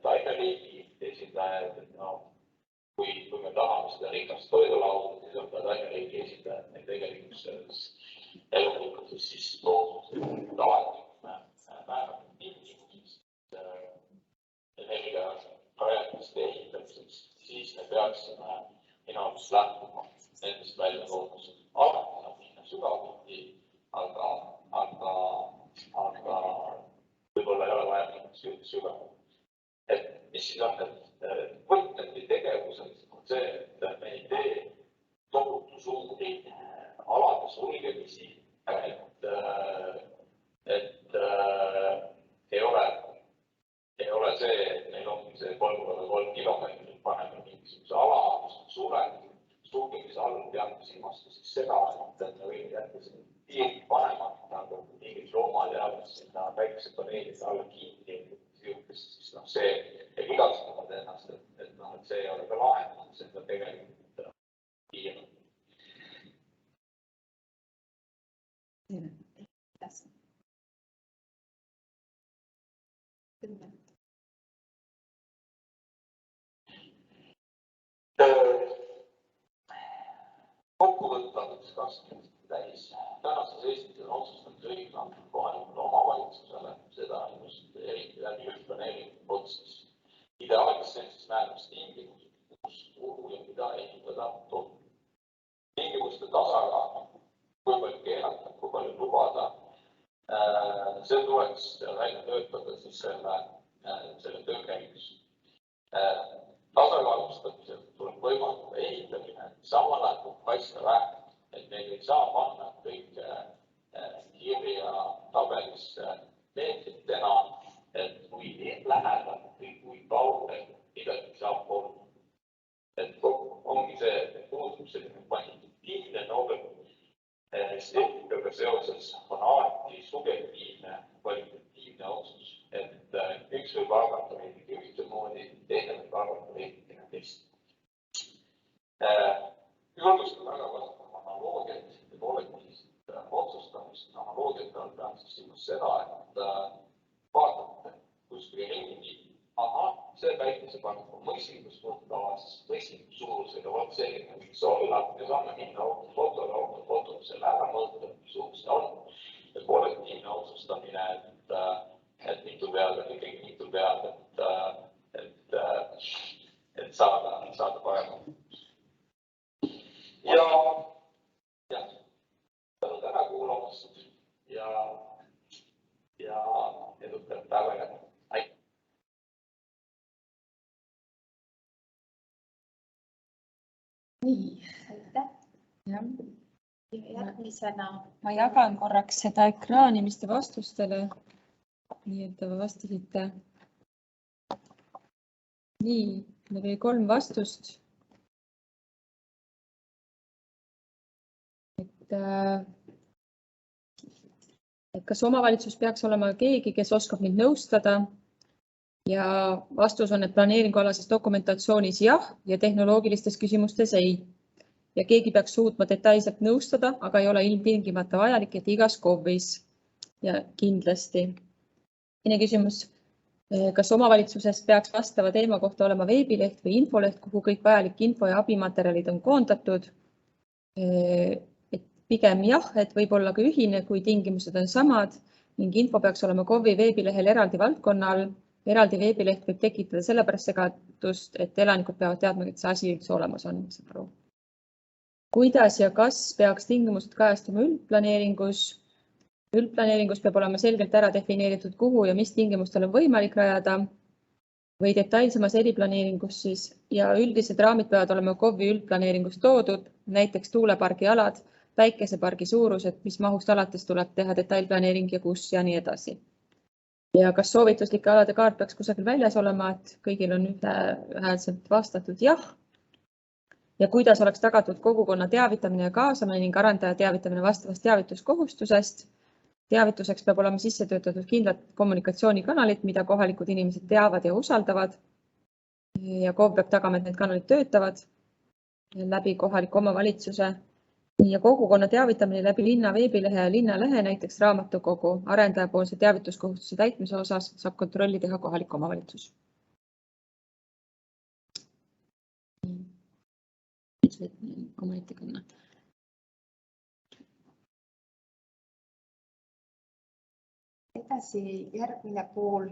taimeliigi esindajad, et kui me tahame seda rikast toidulauda, siis on ka taimeliigi esindajad meil tegelikult selles elurikkuses siis loodusel tavaliselt määratud tingimusest energiarajatiste ehitamiseks, siis me peaksime minu arvates lähtuma nendest välja loodusel. Alati saab minna sügavuti, aga võib-olla ei ole vaja minna sügavuti. Et mis siis on need võtmeti tegevused, on see, et me ei tee tohutu suuri alade sulgemisi, et ei ole see, et meil ongi see 3x3 kilomeetrit, paneme mingisuguse ala, mis on sulgemise all, peame silmas ka siis seda, et me võime jätta siin piiri panemata, nagu mingid loomad jäävad sinna päikesepaneelide alla kinni, siis see ei vigastavad ennast, et see ei ole ka lahendus, see on tegelikult piir. Kokkuvõttavalt 20 täis. Tänases Eestis on otsustatud õiglaselt kohalikule omavalitsusele, seda just eriti läbi üldplaneeringu protsessi. Ideaalis määramas tingimused, kus kuhu ja mida ehitada tohib. Tingimuste tasakaal, kui palju keelata, kui palju lubada, see tuleks välja töötada siis selle töö käigus. Tasakaalustamisel tuleb võimaldada ehitamine, samal ajal kui kaitsta väärtust, et meil ei saa panna kõik kirja tabelisse meetritena, et kui lähedal või kui kaugel midagi saab olla. Et ongi see, et puudub selline kvantitatiivne norm, esteetikaga seoses on alati subjektiivne, kvalitatiivne otsus, et üks võib arvata veidike ühtemoodi, teine võib arvata veidike teist. Julgustan väga kasutama analoogiat ja kollektiivset otsustamist. Analoogiat on pean siis silmas seda, et vaatate kuskil ringi, see päikesepank on mõistlikus mõttavases, mõistlikus suurusega, vot selline võiks olla ja saame minna autofotole selle ära mõõta, mis suurus see on. Ja kollektiivne otsustamine, et mitu pead on ikkagi mitu pead, et saada paremalt. Ja tänud ära kuulamast ja edukat päeva jätku. Aitäh! Nii, Aitäh. jah. Järgmisena Ma jagan korraks seda ekraani, mis te vastustele nii-öelda vastasite. Nii, meil oli 3 vastust. Et kas omavalitsus peaks olema keegi, kes oskab mind nõustada? Ja vastus on, et planeeringualases dokumentatsioonis jah ja tehnoloogilistes küsimustes ei. Ja keegi peaks suutma detailselt nõustada, aga ei ole ilmtingimata vajalik, et igas KOV-is. Ja kindlasti. Teine küsimus, kas omavalitsuses peaks vastava teema kohta olema veebileht või infoleht, kuhu kõik vajalik info ja abimaterjalid on koondatud? Et pigem jah, et võib olla ka ühine, kui tingimused on samad ning info peaks olema KOV-i veebilehel eraldi valdkonnal. Eraldi veebileht võib tekitada sellepärast segadust, et elanikud peavad teadma, et see asi üldse olemas on. Kuidas ja kas peaks tingimused kajastama üldplaneeringus? Üldplaneeringus peab olema selgelt ära defineeritud, kuhu ja mis tingimustel on võimalik rajada või detailsemas eriplaneeringus siis ja üldised raamid peavad olema KOV-i üldplaneeringus toodud, näiteks tuulepargi alad, päikesepargi suurused, mis mahust alates tuleb teha detailplaneering ja kus ja nii edasi. Ja kas soovituslike alade kaart peaks kusagil väljas olema, et kõigil on ühehäälselt vastatud jah. Ja kuidas oleks tagatud kogukonna teavitamine ja kaasamine ning arendaja teavitamine vastavast teavituskohustusest. Teavituseks peab olema sisse töötatud kindlad kommunikatsioonikanalid, mida kohalikud inimesed teavad ja usaldavad. Ja KOV peab tagama, et need kanalid töötavad läbi kohaliku omavalitsuse. Ja kogukonna teavitamine läbi linna veebilehe ja linnalehe, näiteks raamatukogu arendajapoolse teavituskohustuse täitmise osas saab kontrolli teha kohalik omavalitsus. Oma ettekanne. Edasi järgmine pool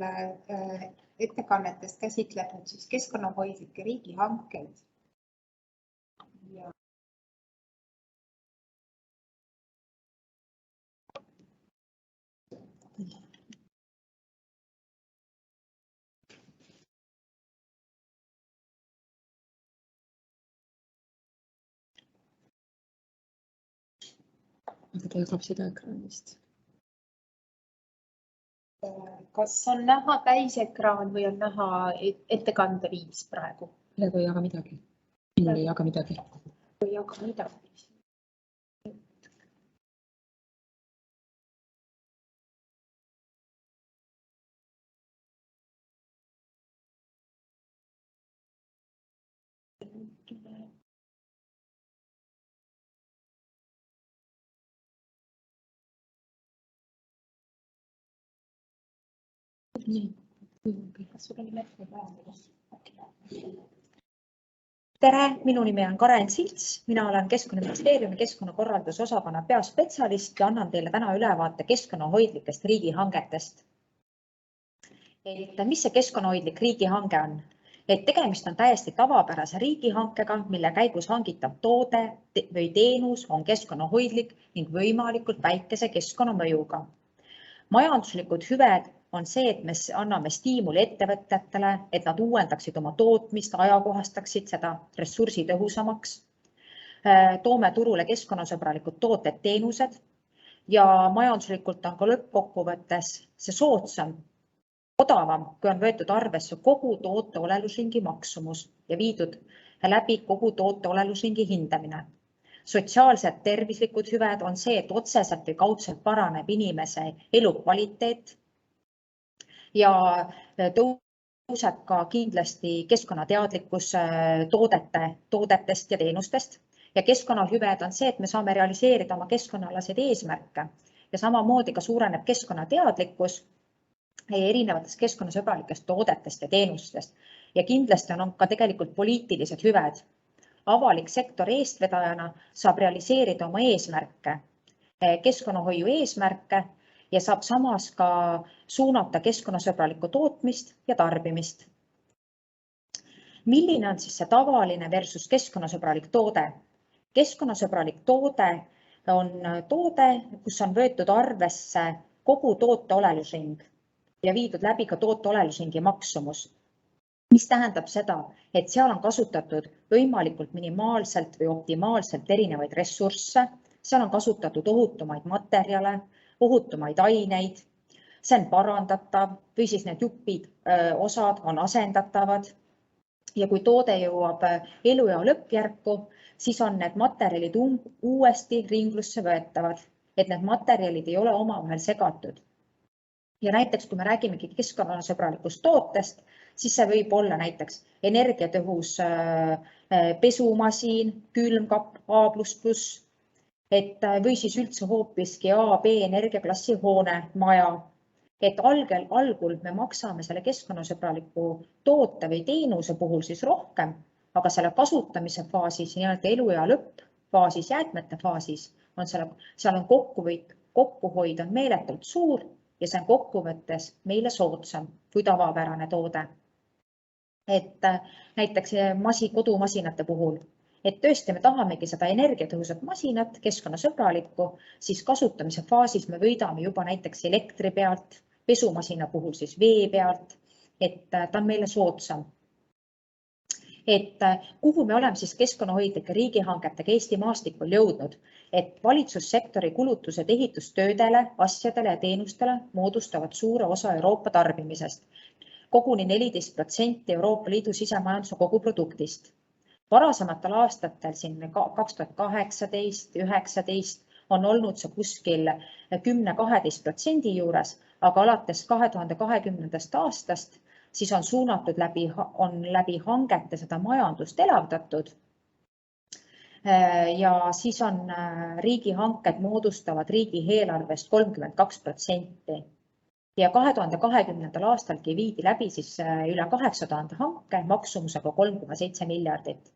ettekannetest käsitlenud siis keskkonnahoidlikke riigihankeid. Aga ta jagab seda ekraanist. Kas on näha täisekraan või on näha ettekande viis praegu? Praegu ei jaga midagi. Minul ei jaga midagi. Ei jaga midagi. Tere, minu nimi on Karen Silts, mina olen Keskkonnaministeeriumi keskkonnakorraldusosakonna peaspetsialist ja annan teile täna ülevaate keskkonnahoidlikest riigihangetest. Mis see keskkonnahoidlik riigihange on? Et tegemist on täiesti tavapärase riigihankega, mille käigus hangitav toode või teenus on keskkonnahoidlik ning võimalikult väikese keskkonnamõjuga. Majanduslikud hüved on see, et me anname stiimuli ettevõtetele, et nad uuendaksid oma tootmist, ajakohastaksid seda ressursi tõhusamaks. toome turule keskkonnasõbralikud tooted, teenused ja majanduslikult on ka lõppkokkuvõttes see soodsam, odavam, kui on võetud arvesse kogu toote olelusringi maksumus ja viidud läbi kogu toote olelusringi hindamine. Sotsiaalsed tervislikud hüved on see, et otseselt või kaudselt paraneb inimese elukvaliteet ja tõuseb ka kindlasti keskkonnateadlikkus toodetest ja teenustest. Ja keskkonnahüved on see, et me saame realiseerida oma keskkonnalaseid eesmärke ja samamoodi ka suureneb keskkonnateadlikkus erinevatest keskkonnasõbralikest toodetest ja teenustest. Ja kindlasti on ka tegelikult poliitilised hüved. Avalik sektor eestvedajana saab realiseerida oma eesmärke, keskkonnahoiu eesmärke ja saab samas ka suunata keskkonnasõbralikku tootmist ja tarbimist. Milline on siis see tavaline versus keskkonnasõbralik toode? Keskkonnasõbralik toode on toode, kus on võetud arvesse kogu toote olelusring ja viidud läbi ka toote olelusringi maksumus. Mis tähendab seda, et seal on kasutatud võimalikult minimaalselt või optimaalselt erinevaid ressursse, seal on kasutatud ohutumaid materjale, ohutumaid aineid, see on parandatav või siis need jupid osad on asendatavad. Ja kui toode jõuab eluea lõppjärku, siis on need materjalid uuesti ringlusse võetavad, et need materjalid ei ole omavahel segatud. Ja näiteks, kui me räägimegi keskkonnasõbralikust tootest, siis see võib olla näiteks energiatõhus pesumasin, külmkapp A++, või siis üldse hoopiski A, B energiaklassi hoone, maja. Et algul me maksame selle keskkonnasõbraliku toote või teenuse puhul siis rohkem, aga selle kasutamise faasis, nii-öelda eluea lõppfaasis, jäätmete faasis, seal on kokkuhoid on meeletult suur ja see on kokkuvõttes meile soodsam kui tavapärane toode. Et näiteks kodumasinate puhul, et tõesti me tahamegi seda energiatõhusat masinat, keskkonnasõbralikku, siis kasutamise faasis me võidame juba näiteks elektri pealt, pesumasina puhul siis vee pealt, et ta on meile soodsam. Et kuhu me oleme siis keskkonnahoidlike riigihangetega Eesti maastikul jõudnud, et valitsussektori kulutused ehitustöödele, asjadele ja teenustele moodustavad suure osa Euroopa tarbimisest, koguni 14% Euroopa Liidu sisemajanduse koguproduktist. Varasematel aastatel siin 2018, 2019 on olnud see kuskil 10-12% juures, aga alates 2020. aastast siis on suunatud läbi hangete seda majandust elavdatud. Ja siis on riigihanked moodustavad riigieelarvest 32%. Ja 2020. aastalgi viidi läbi siis üle 8000 hanke maksumusega 3,7 miljardit.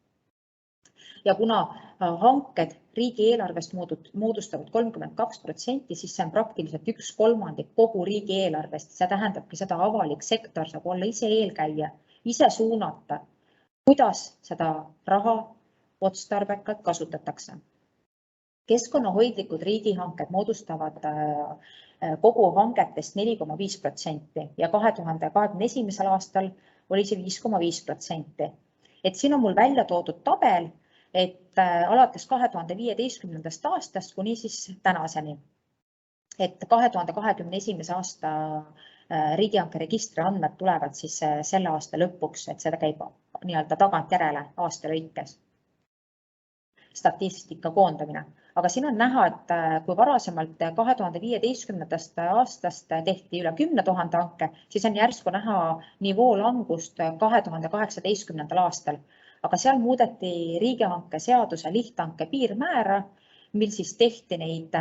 Ja kuna hanked riigieelarvest moodustavad 32%, siis see on praktiliselt 1/3 kogu riigieelarvest. See tähendabki seda, avalik sektor saab olla ise eelkäija, ise suunata, kuidas seda raha otstarbekalt kasutatakse. Keskkonnahoidlikud riigihanked moodustavad kogu hangetest 4,5% ja 2021. aastal oli see 5,5%. Et siin on mul välja toodud tabel, et alates 2015. aastast kuni siis tänaseni, et 2021. aasta riigihanke registri andmed tulevad siis selle aasta lõpuks, et seda käib nii-öelda tagantjärele aasta lõikes. Statistika koondamine. Aga siin on näha, et kui varasemalt 2015. aastast tehti üle 10 000 hanke, siis on järsku näha nivoo langust 2018. aastal. Aga seal muudeti riigihanke seaduse lihthanke piirmäära, mil siis tehti neid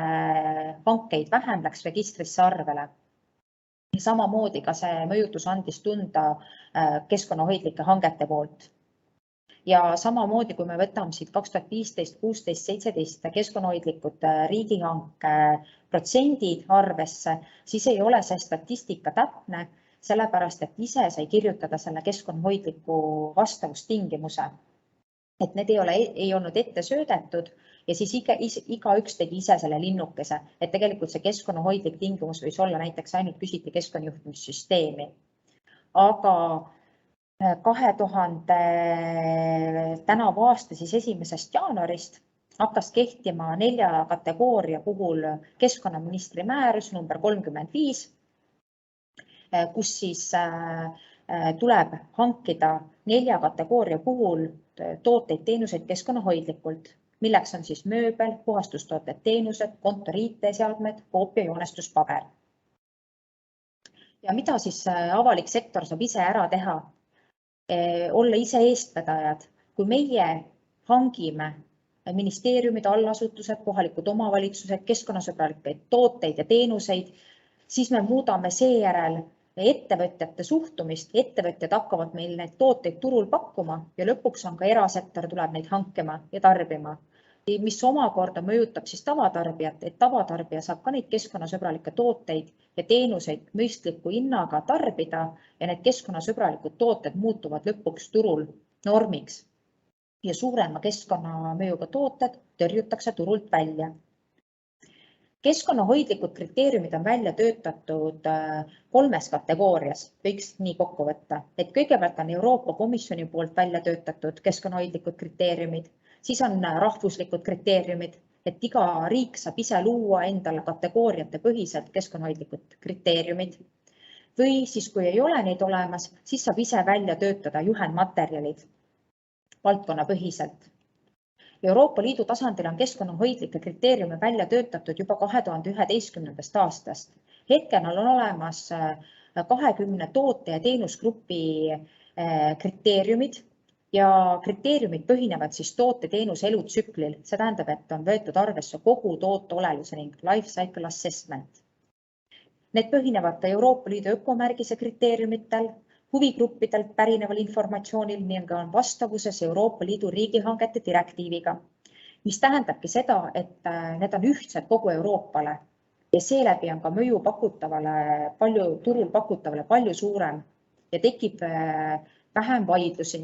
hankeid vähem, läks registrisse arvele. Samamoodi ka see mõjutus andis tunda keskkonnahoidlike hangete poolt. Ja samamoodi, kui me võtame siit 2015, 16, 17 keskkonnahoidlikud riigihanke protsendid arvesse, siis ei ole see statistika täpne, sellepärast, et ise sai kirjutada selle keskkonnahoidliku vastavustingimuse. Et need ei olnud ette söödetud ja siis igaüks tegi ise selle linnukese, et tegelikult see keskkonnahoidlik tingimus võis olla näiteks ainult küsiti keskkonnajuhtimissüsteemi. Aga 2000 tänavu aasta siis 1. jaanuarist hakkas kehtima 4 kategooria puhul keskkonnaministri määrus number 35, kus siis tuleb hankida 4 kategooria puhul tooteid, teenuseid keskkonnahoidlikult, milleks on siis mööbel, puhastustooted, teenused, kontori-IT-seadmed, koopiajoonestuspaber. Ja mida siis avalik sektor saab ise ära teha? Olla ise eestvedajad. Kui meie hangime ministeeriumid, allasutused, kohalikud omavalitsused, keskkonnasõbralikke tooteid ja teenuseid, siis me muudame seejärel ettevõtjate suhtumist. Ettevõtjad hakkavad meil neid tooteid turul pakkuma ja lõpuks on ka erasektor tuleb neid hankima ja tarbima, mis omakorda mõjutab siis tavatarbijat, et tavatarbija saab ka neid keskkonnasõbralikke tooteid ja teenuseid mõistliku hinnaga tarbida ja need keskkonnasõbralikud tooted muutuvad lõpuks turul normiks ja suurema keskkonnamõjuga tooted tõrjutakse turult välja. Keskkonnahoidlikud kriteeriumid on välja töötatud 3 kategoorias, võiks nii kokku võtta, et kõigepealt on Euroopa Komisjoni poolt välja töötatud keskkonnahoidlikud kriteeriumid, siis on rahvuslikud kriteeriumid, et iga riik saab ise luua endale kategooriate põhiselt keskkonnahoidlikud kriteeriumid või siis, kui ei ole neid olemas, siis saab ise välja töötada juhendmaterjalid valdkonnapõhiselt. Euroopa Liidu tasandil on keskkonnahoidlikke kriteeriume välja töötatud juba 2011. aastast. Hetkel on olemas 20 toote- ja teenusgrupi kriteeriumid ja kriteeriumid põhinevad siis toote-teenuse elutsüklil. See tähendab, et on võetud arvesse kogu tooteoleluse ning life cycle assessment. Need põhinevad Euroopa Liidu ökomärgise kriteeriumitel, huvigruppidelt pärineval informatsioonil ning on vastavuses Euroopa Liidu riigihangete direktiiviga, mis tähendabki seda, et need on ühtsed kogu Euroopale ja seeläbi on ka mõju turul pakutavale palju suurem ja tekib vähem vaidlusi.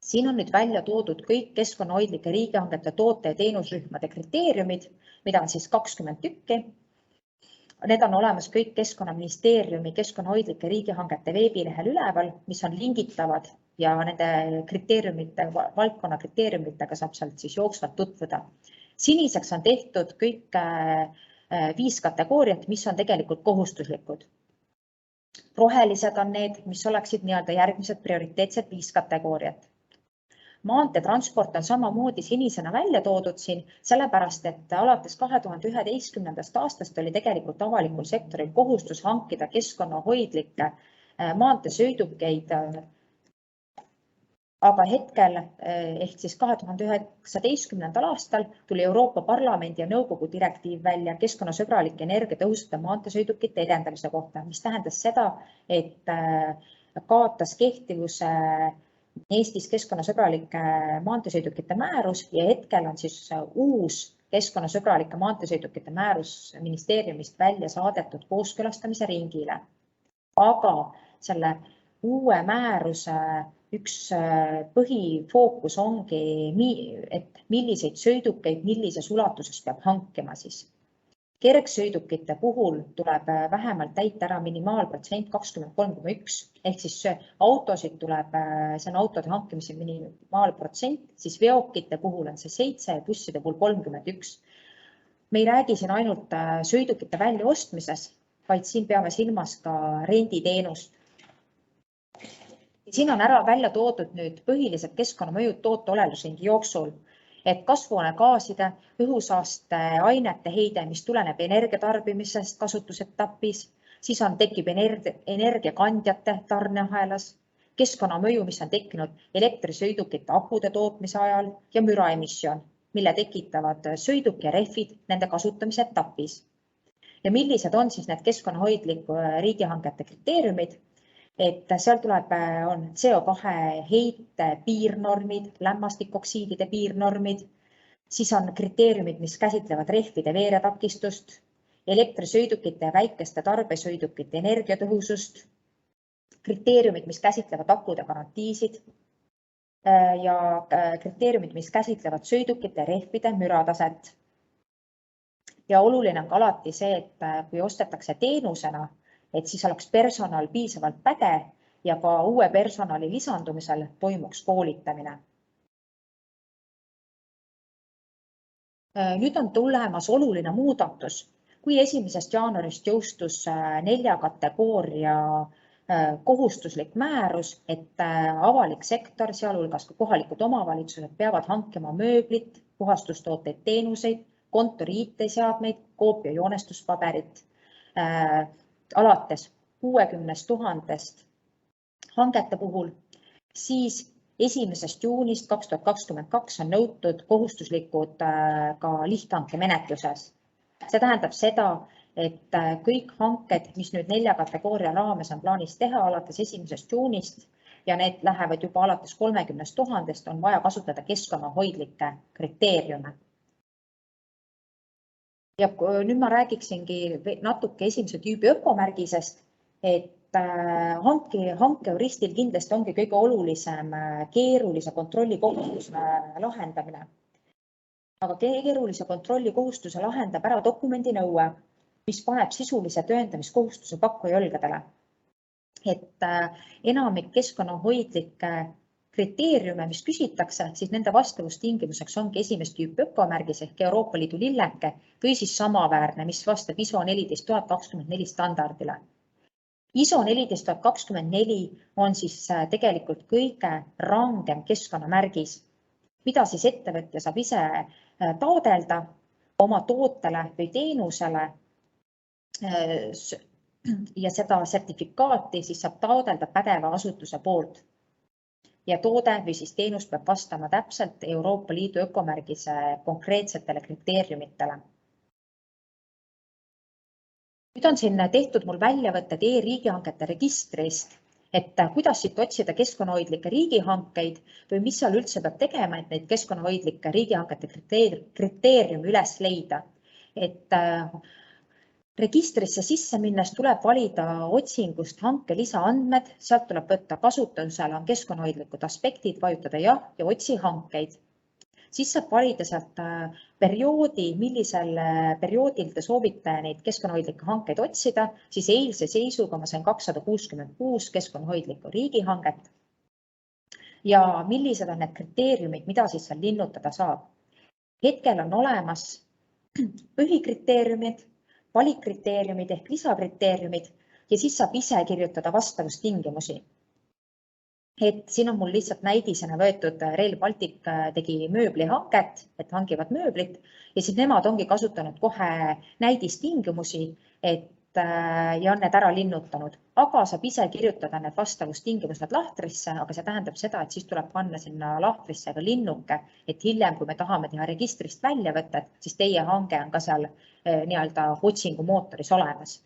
Siin on nüüd välja toodud kõik keskkonnahoidlike riigihangete toote- ja teenusrühmade kriteeriumid, mida on siis 20 tükki. Need on olemas kõik Keskkonnaministeeriumi keskkonnahoidlike riigihangete veebilehel üleval, mis on lingitavad ja nende kriteeriumite, valdkonna kriteeriumitega saab sealt siis jooksvalt tutvuda. Siniseks on tehtud kõik 5 kategooriat, mis on tegelikult kohustuslikud. Rohelised on need, mis oleksid nii-öelda järgmised prioriteetsed 5 kategooriat. Maanteetransport on samamoodi sinisena välja toodud siin, sellepärast et alates 2011. aastast oli tegelikult avalikul sektoril kohustus hankida keskkonnahoidlikke maanteesõidukeid, aga hetkel ehk siis 2019. aastal tuli Euroopa Parlamendi ja Nõukogu direktiiv välja keskkonnasõbralike energiatõhusate maanteesõidukite edendamise kohta, mis tähendas seda, et kaotas kehtivuse Eestis keskkonnasõbralike maanteesõidukite määrus ja hetkel on siis uus keskkonnasõbralike maanteesõidukite määrus ministeeriumist välja saadetud kooskõlastamise ringile. Aga selle uue määruse üks põhifookus ongi, et milliseid sõidukeid millises ulatuses peab hankima siis. Kergsõidukite puhul tuleb vähemalt täita ära minimaalprotsent 23,1 ehk siis autosid tuleb, see on autode hankimise minimaalprotsent, siis veokite puhul on see 7 ja busside puhul 31. Me ei räägi siin ainult sõidukite väljaostmises, vaid siin peame silmas ka renditeenust. Siin on ära välja toodud nüüd põhilised keskkonnamõjud tooteolelusringi jooksul, et kasvuhoonegaaside, õhusaaste ainete heide, mis tuleneb energiatarbimisest kasutusetapis, siis tekib energiakandjate tarneahelas, keskkonnamõju, mis on tekkinud elektrisõidukite akude tootmise ajal ja müraemissioon, mille tekitavad sõiduk ja rehvid nende kasutamise etapis. Ja millised on siis need keskkonnahoidliku riigihangete kriteeriumid? Et seal on CO2 heite piirnormid, lämmastikoksiidide piirnormid, siis on kriteeriumid, mis käsitlevad rehvide veeretakistust, elektrisõidukite ja väikeste tarbesõidukite energiatõhusust, kriteeriumid, mis käsitlevad akude garantiisid ja kriteeriumid, mis käsitlevad sõidukite ja rehvide mürataset. Ja oluline on ka alati see, et kui ostetakse teenusena, et siis oleks personal piisavalt pädev ja ka uue personali lisandumisel toimuks koolitamine. Nüüd on tulemas oluline muudatus. Kui 1. jaanuarist jõustus 4 kategooria kohustuslik määrus, et avalik sektor, sealhulgas ka kohalikud omavalitsused peavad hankima mööblit, puhastustooteid, teenuseid, kontori IT-seadmeid, koopia joonestuspaberit alates 60 000 hangete puhul, siis 1. juunist 2022 on nõutud kohustuslikud ka lihthanke menetluses. See tähendab seda, et kõik hanked, mis nüüd 4 kategooria raames on plaanis teha alates 1. juunist ja need lähevad juba alates 30 000, on vaja kasutada keskkonnahoidlikke kriteeriume. Ja nüüd ma räägiksingi natuke esimese tüübi ökomärgisest, et hankejuristil kindlasti ongi kõige olulisem keerulise kontrollikohustuse lahendamine. Aga keerulise kontrollikohustuse lahendab ära dokumendinõue, mis paneb sisulise tõendamiskohustuse pakkuja õlgadele. Et enamik keskkonnahoidlikke kriteeriume, mis küsitakse, siis nende vastavustingimuseks ongi esimest tüüpi ökomärgis ehk Euroopa Liidu lilleke või siis samaväärne, mis vastab ISO 14024 standardile. ISO 14024 on siis tegelikult kõige rangem keskkonnamärgis, mida siis ettevõtja saab ise taodelda oma tootele või teenusele ja seda sertifikaati siis saab taodelda pädeva asutuse poolt. Ja toode või siis teenus peab vastama täpselt Euroopa Liidu ökomärgise konkreetsetele kriteeriumitele. Nüüd on siin tehtud mul väljavõtted e-riigihangete registrist, et kuidas siit otsida keskkonnahoidlikke riigihankeid või mis seal üldse peab tegema, et neid keskkonnahoidlikke riigihangete kriteeriumi üles leida. Et registrisse sisse minnes tuleb valida otsingust hanke lisaandmed, sealt tuleb võtta kasutusele on keskkonnahoidlikud aspektid, vajutada jah ja otsi hankeid. Siis saab valida sealt perioodi, millisel perioodil te soovite neid keskkonnahoidlikke hankeid otsida, siis eilse seisuga ma sain 266 keskkonnahoidlikku riigihanget. Ja millised on need kriteeriumid, mida siis seal linnutada saab? Hetkel on olemas põhikriteeriumid, valikkriteeriumid ehk lisakriteeriumid ja siis saab ise kirjutada vastavustingimusi. Et siin on mul lihtsalt näidisena võetud Rail Baltic tegi mööblihanget, et hangivad mööblit ja siis nemad ongi kasutanud kohe näidistingimusi, ja on need ära linnutanud. Aga saab ise kirjutada need vastavustingimused lahtrisse, aga see tähendab seda, et siis tuleb panna sinna lahtrisse ka linnuke, et hiljem, kui me tahame teha registrist väljavõtet, siis teie hange on ka seal nii-öelda otsingumootoris olemas.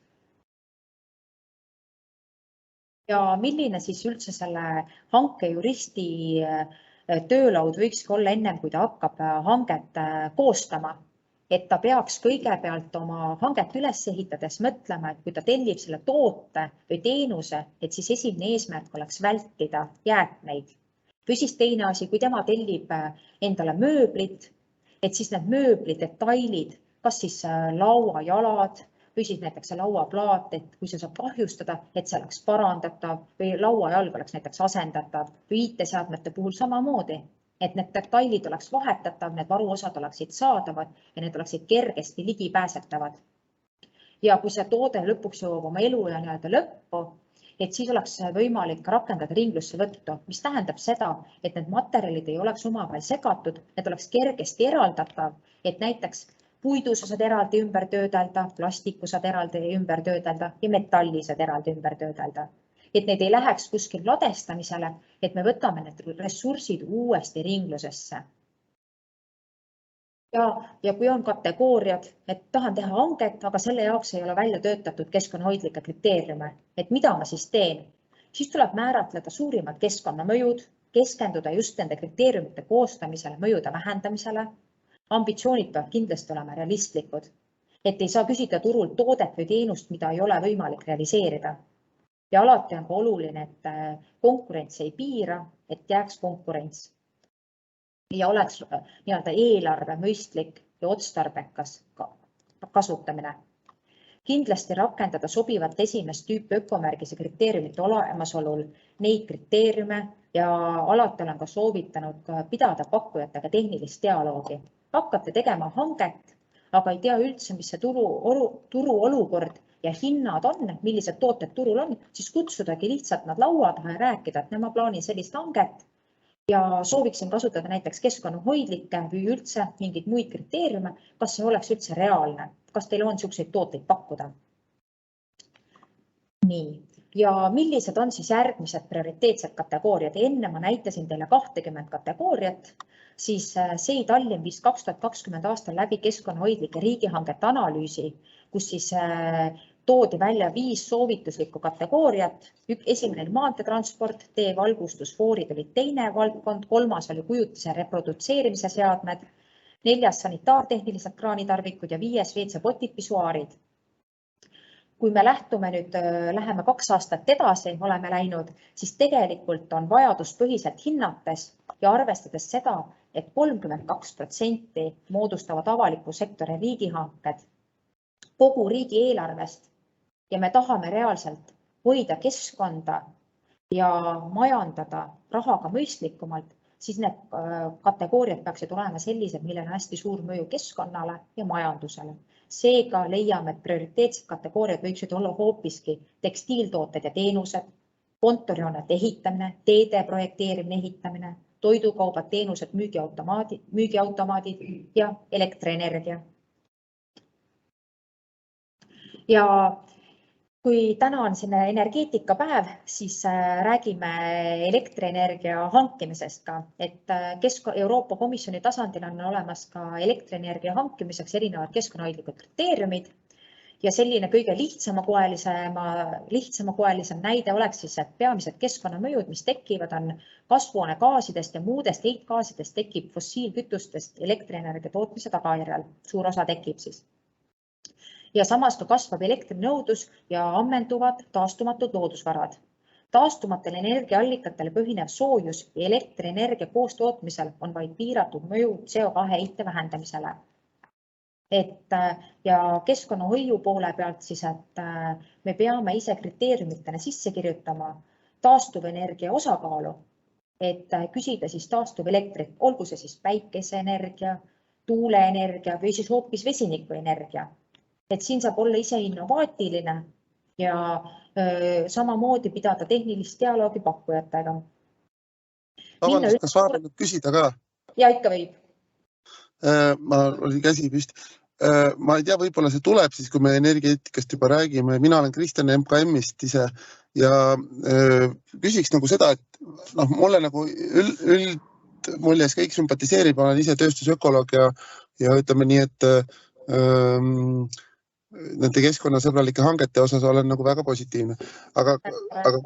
Ja milline siis üldse selle hankejuristi töölaud võikski olla ennem, kui ta hakkab hanget koostama, et ta peaks kõigepealt oma hanget üles ehitades mõtlema, et kui ta tellib selle toote või teenuse, et siis esimene eesmärk oleks vältida jäätmeid. Või siis teine asi, kui tema tellib endale mööblit, et siis need mööbli detailid, kas siis lauajalad, või siis näiteks see lauaplaat, et kui see saab kahjustada, et see oleks parandatav või lauajalg oleks näiteks asendatav või IT-seadmete puhul samamoodi, et need detailid oleks vahetatav, need varuosad oleksid saadavad ja need oleksid kergesti ligipääsetavad. Ja kui see toode lõpuks jõuab oma elu ja nii-öelda lõppu, et siis oleks võimalik rakendada ringlusse võttu, mis tähendab seda, et need materjalid ei oleks omavahel segatud, need oleks kergesti eraldatav, et näiteks puidusa saad eraldi ümber töödelda, plastiku saad eraldi ümber töödelda ja metalli saad eraldi ümber töödelda. Et need ei läheks kuskil ladestamisele, et me võtame need ressursid uuesti ringlusesse. Ja kui on kategooriad, et tahan teha hanget, aga selle jaoks ei ole välja töötatud keskkonnahoidlikke kriteeriume, et mida ma siis teen? Siis tuleb määratleda suurimad keskkonnamõjud, keskenduda just nende kriteeriumite koostamisele, mõjude vähendamisele. Ambitsioonid peavad kindlasti olema realistlikud, et ei saa küsida turult toodet või teenust, mida ei ole võimalik realiseerida. Ja alati on ka oluline, et konkurents ei piira, et jääks konkurents ja oleks nii-öelda eelarve mõistlik ja otstarbekas kasutamine. Kindlasti rakendada sobivat esimest tüüpi ökomärgise kriteeriumite olemasolul neid kriteeriume ja alati olen ka soovitanud pidada pakkujatega tehnilist dialoogi. hakkate tegema hanget, aga ei tea üldse, mis see turu olukord ja hinnad on, millised tooted turul on, siis kutsudagi lihtsalt nad laua taha ja rääkida, et ma plaanin sellist hanget ja sooviksin kasutada näiteks keskkonnahoidlikke või üldse mingeid muid kriteeriume, kas see oleks üldse reaalne, kas teil on selliseid tooteid pakkuda. Nii, ja millised on siis järgmised prioriteetsed kategooriad? Enne ma näitasin teile 20 kategooriat, siis SEI Tallinn viis 2020 aastal läbi keskkonnahoidlike riigihangete analüüsi, kus siis toodi välja 5 soovituslikku kategooriat. Esimene oli maanteetransport, teevalgustus, foorid olid teine valdkond, 3. oli kujutise reprodutseerimise seadmed, 4. sanitaartehnilised kraanitarvikud ja 5. WC-potid, pissuaarid. Kui me läheme 2 aastat edasi, oleme läinud, siis tegelikult on vajaduspõhiselt hinnates ja arvestades seda, et 32% moodustavad avaliku sektori riigihanked kogu riigieelarvest ja me tahame reaalselt hoida keskkonda ja majandada rahaga mõistlikumalt, siis need kategooriad peaksid olema sellised, millel on hästi suur mõju keskkonnale ja majandusele. Seega leiame, et prioriteetsed kategooriad võiksid olla hoopiski tekstiiltooted ja teenused, kontorihoonete ehitamine, teede projekteerimine, ehitamine, toidukaubad, teenused, müügiautomaadid ja elektrienergia. Ja kui täna on siin energeetikapäev, siis räägime elektrienergia hankimisest ka, et Euroopa Komisjoni tasandil on olemas ka elektrienergia hankimiseks erinevad keskkonnahoidlikud kriteeriumid ja selline kõige lihtsamakoelisem näide oleks siis, et peamised keskkonnamõjud, mis tekivad, on kasvuhoonegaasidest ja muudest heitgaasidest tekib fossiilkütustest elektrienergia tootmise tagajärjel. Suur osa tekib siis. Ja samas ka kasvab elektrinõudlus ja ammenduvad taastumatud loodusvarad. Taastumatel energiaallikatel põhinev soojus ja elektrienergia koostootmisel on vaid piiratud mõju CO2 heite vähendamisele. Ja keskkonnahoiu poole pealt siis, et me peame ise kriteeriumitena sisse kirjutama taastuvenergia osakaalu, et küsida siis taastuvelektrit, olgu see siis päikeseenergia, tuuleenergia või siis hoopis vesinikuenergia. Et siin saab olla ise innovaatiline ja samamoodi pidada tehnilist dialoogi pakkujatega. Vabandust, kas Vaara nüüd küsida ka? Ja ikka võib. Ma olin käsi püsti. Ma ei tea, võib-olla see tuleb siis, kui me energeetikast juba räägime. Mina olen Kristjan MKM-ist ise ja küsiks nagu seda, et mulle nagu üldmuljes kõik sümpatiseerib, olen ise tööstusökoloog ja ütleme nii, et nende keskkonnasõbralike hangete osas olen nagu väga positiivne. Aga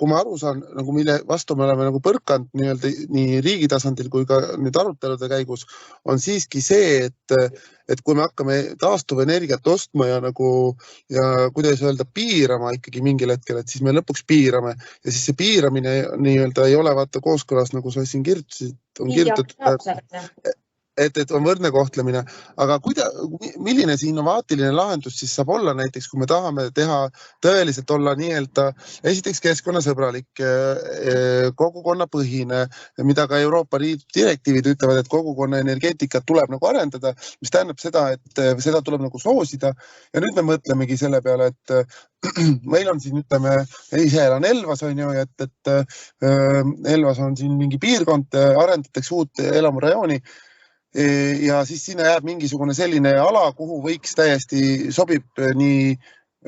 kui ma aru saan, nagu mille vastu me oleme nagu põrkanud nii riigi tasandil kui ka nüüd arutelude käigus, on siiski see, et kui me hakkame taastuvenergiat ostma ja kuidas öelda, piirama ikkagi mingil hetkel, et siis me lõpuks piirame ja siis see piiramine ei ole vaata kooskõlas, nagu sa siin kirjutasid, on kirjutatud, et on võrdne kohtlemine. Aga milline see innovaatiline lahendus siis saab olla näiteks, kui me tahame tõeliselt olla esiteks keskkonnasõbralik, kogukonnapõhine, mida ka Euroopa Liidu direktiivid ütlevad, et kogukonna energeetikat tuleb nagu arendada, mis tähendab seda, et seda tuleb nagu soosida. Ja nüüd me mõtlemegi selle peale, et meil on siin, ütleme, ise elan Elvas, on ju, et Elvas on siin mingi piirkond, arendatakse uut elamurajooni ja siis sinna jääb mingisugune selline ala, kuhu võiks täiesti sobib nii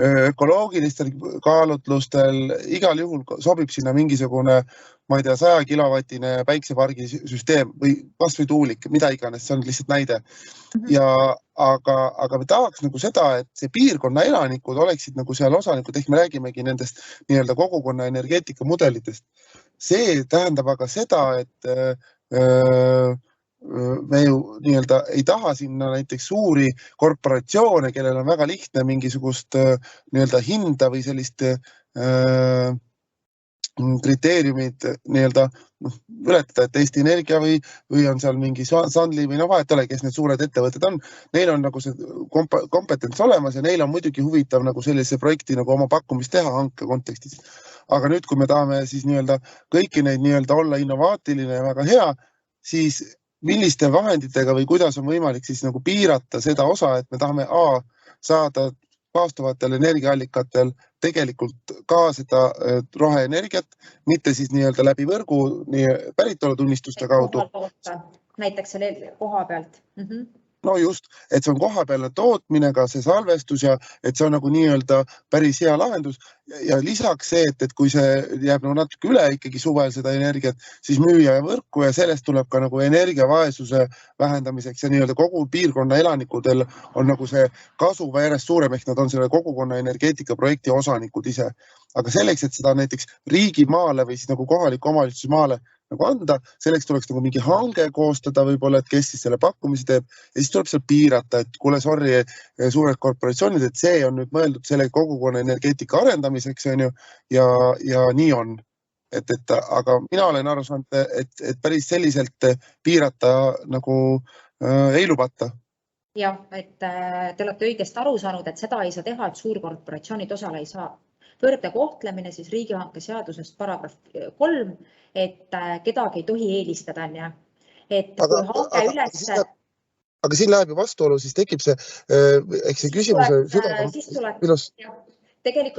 ökoloogilistel kaalutlustel, igal juhul sobib sinna mingisugune, ma ei tea, 100 kilovatine päiksepargi süsteem või kas või tuulik, mida iganes, see on lihtsalt näide. Aga me tahaks nagu seda, et see piirkonna elanikud oleksid nagu seal osanikud, ehk me räägimegi nendest kogukonna energeetika mudelitest. See tähendab aga seda, et me ju ei taha sinna näiteks suuri korporatsioone, kellel on väga lihtne mingisugust hinda või sellist kriteeriumid ületada, et Eesti Energia või on seal mingi Sandli või vahet ole, kes need suured ettevõtted on. Neil on nagu see kompetents olemas ja neil on muidugi huvitav nagu sellise projekti nagu oma pakkumist teha hanke kontekstis. Aga nüüd, kui me tahame siis kõiki neid olla innovaatiline ja väga hea, siis milliste vahenditega või kuidas on võimalik siis nagu piirata seda osa, et me tahame saada taastuvatel energiaallikatel tegelikult ka seda roheenergiat, mitte siis nii-öelda läbi võrgu päritolutunnistuste kaudu. Näiteks selle koha pealt. No just, et see on kohapealne tootmine, ka see salvestus ja et see on nagu nii-öelda päris hea lahendus. Ja lisaks see, et kui see jääb nagu natuke üle ikkagi suvel seda energiat, siis müüa ja võrku ja sellest tuleb ka nagu energiavaesuse vähendamiseks ja nii-öelda kogu piirkonna elanikudel on nagu see kasu järjest suurem, ehk nad on selle kogukonna energeetikaprojekti osanikud ise. Aga selleks, et seda näiteks riigimaale või siis nagu kohaliku omavalitsuse maale nagu anda, selleks tuleks nagu mingi hange koostada võib-olla, et kes siis selle pakkumise teeb ja siis tuleb seal piirata, et kuule, sorry, suured korporatsioonid, et see on nüüd mõeldud selle kogukonna energeetika arendamiseks on ju, ja nii on. Aga mina olen aru saanud, et päris selliselt piirata nagu ei lubata. Jah, et te olete õigesti aru saanud, et seda ei saa teha, et suurkorporatsioonid osale ei saa. Võrdne kohtlemine siis riigihanke seadusest paragrahv 3, et kedagi ei tohi eelistada. Aga siin läheb ju vastuolu, siis tekib see, eks see küsimuse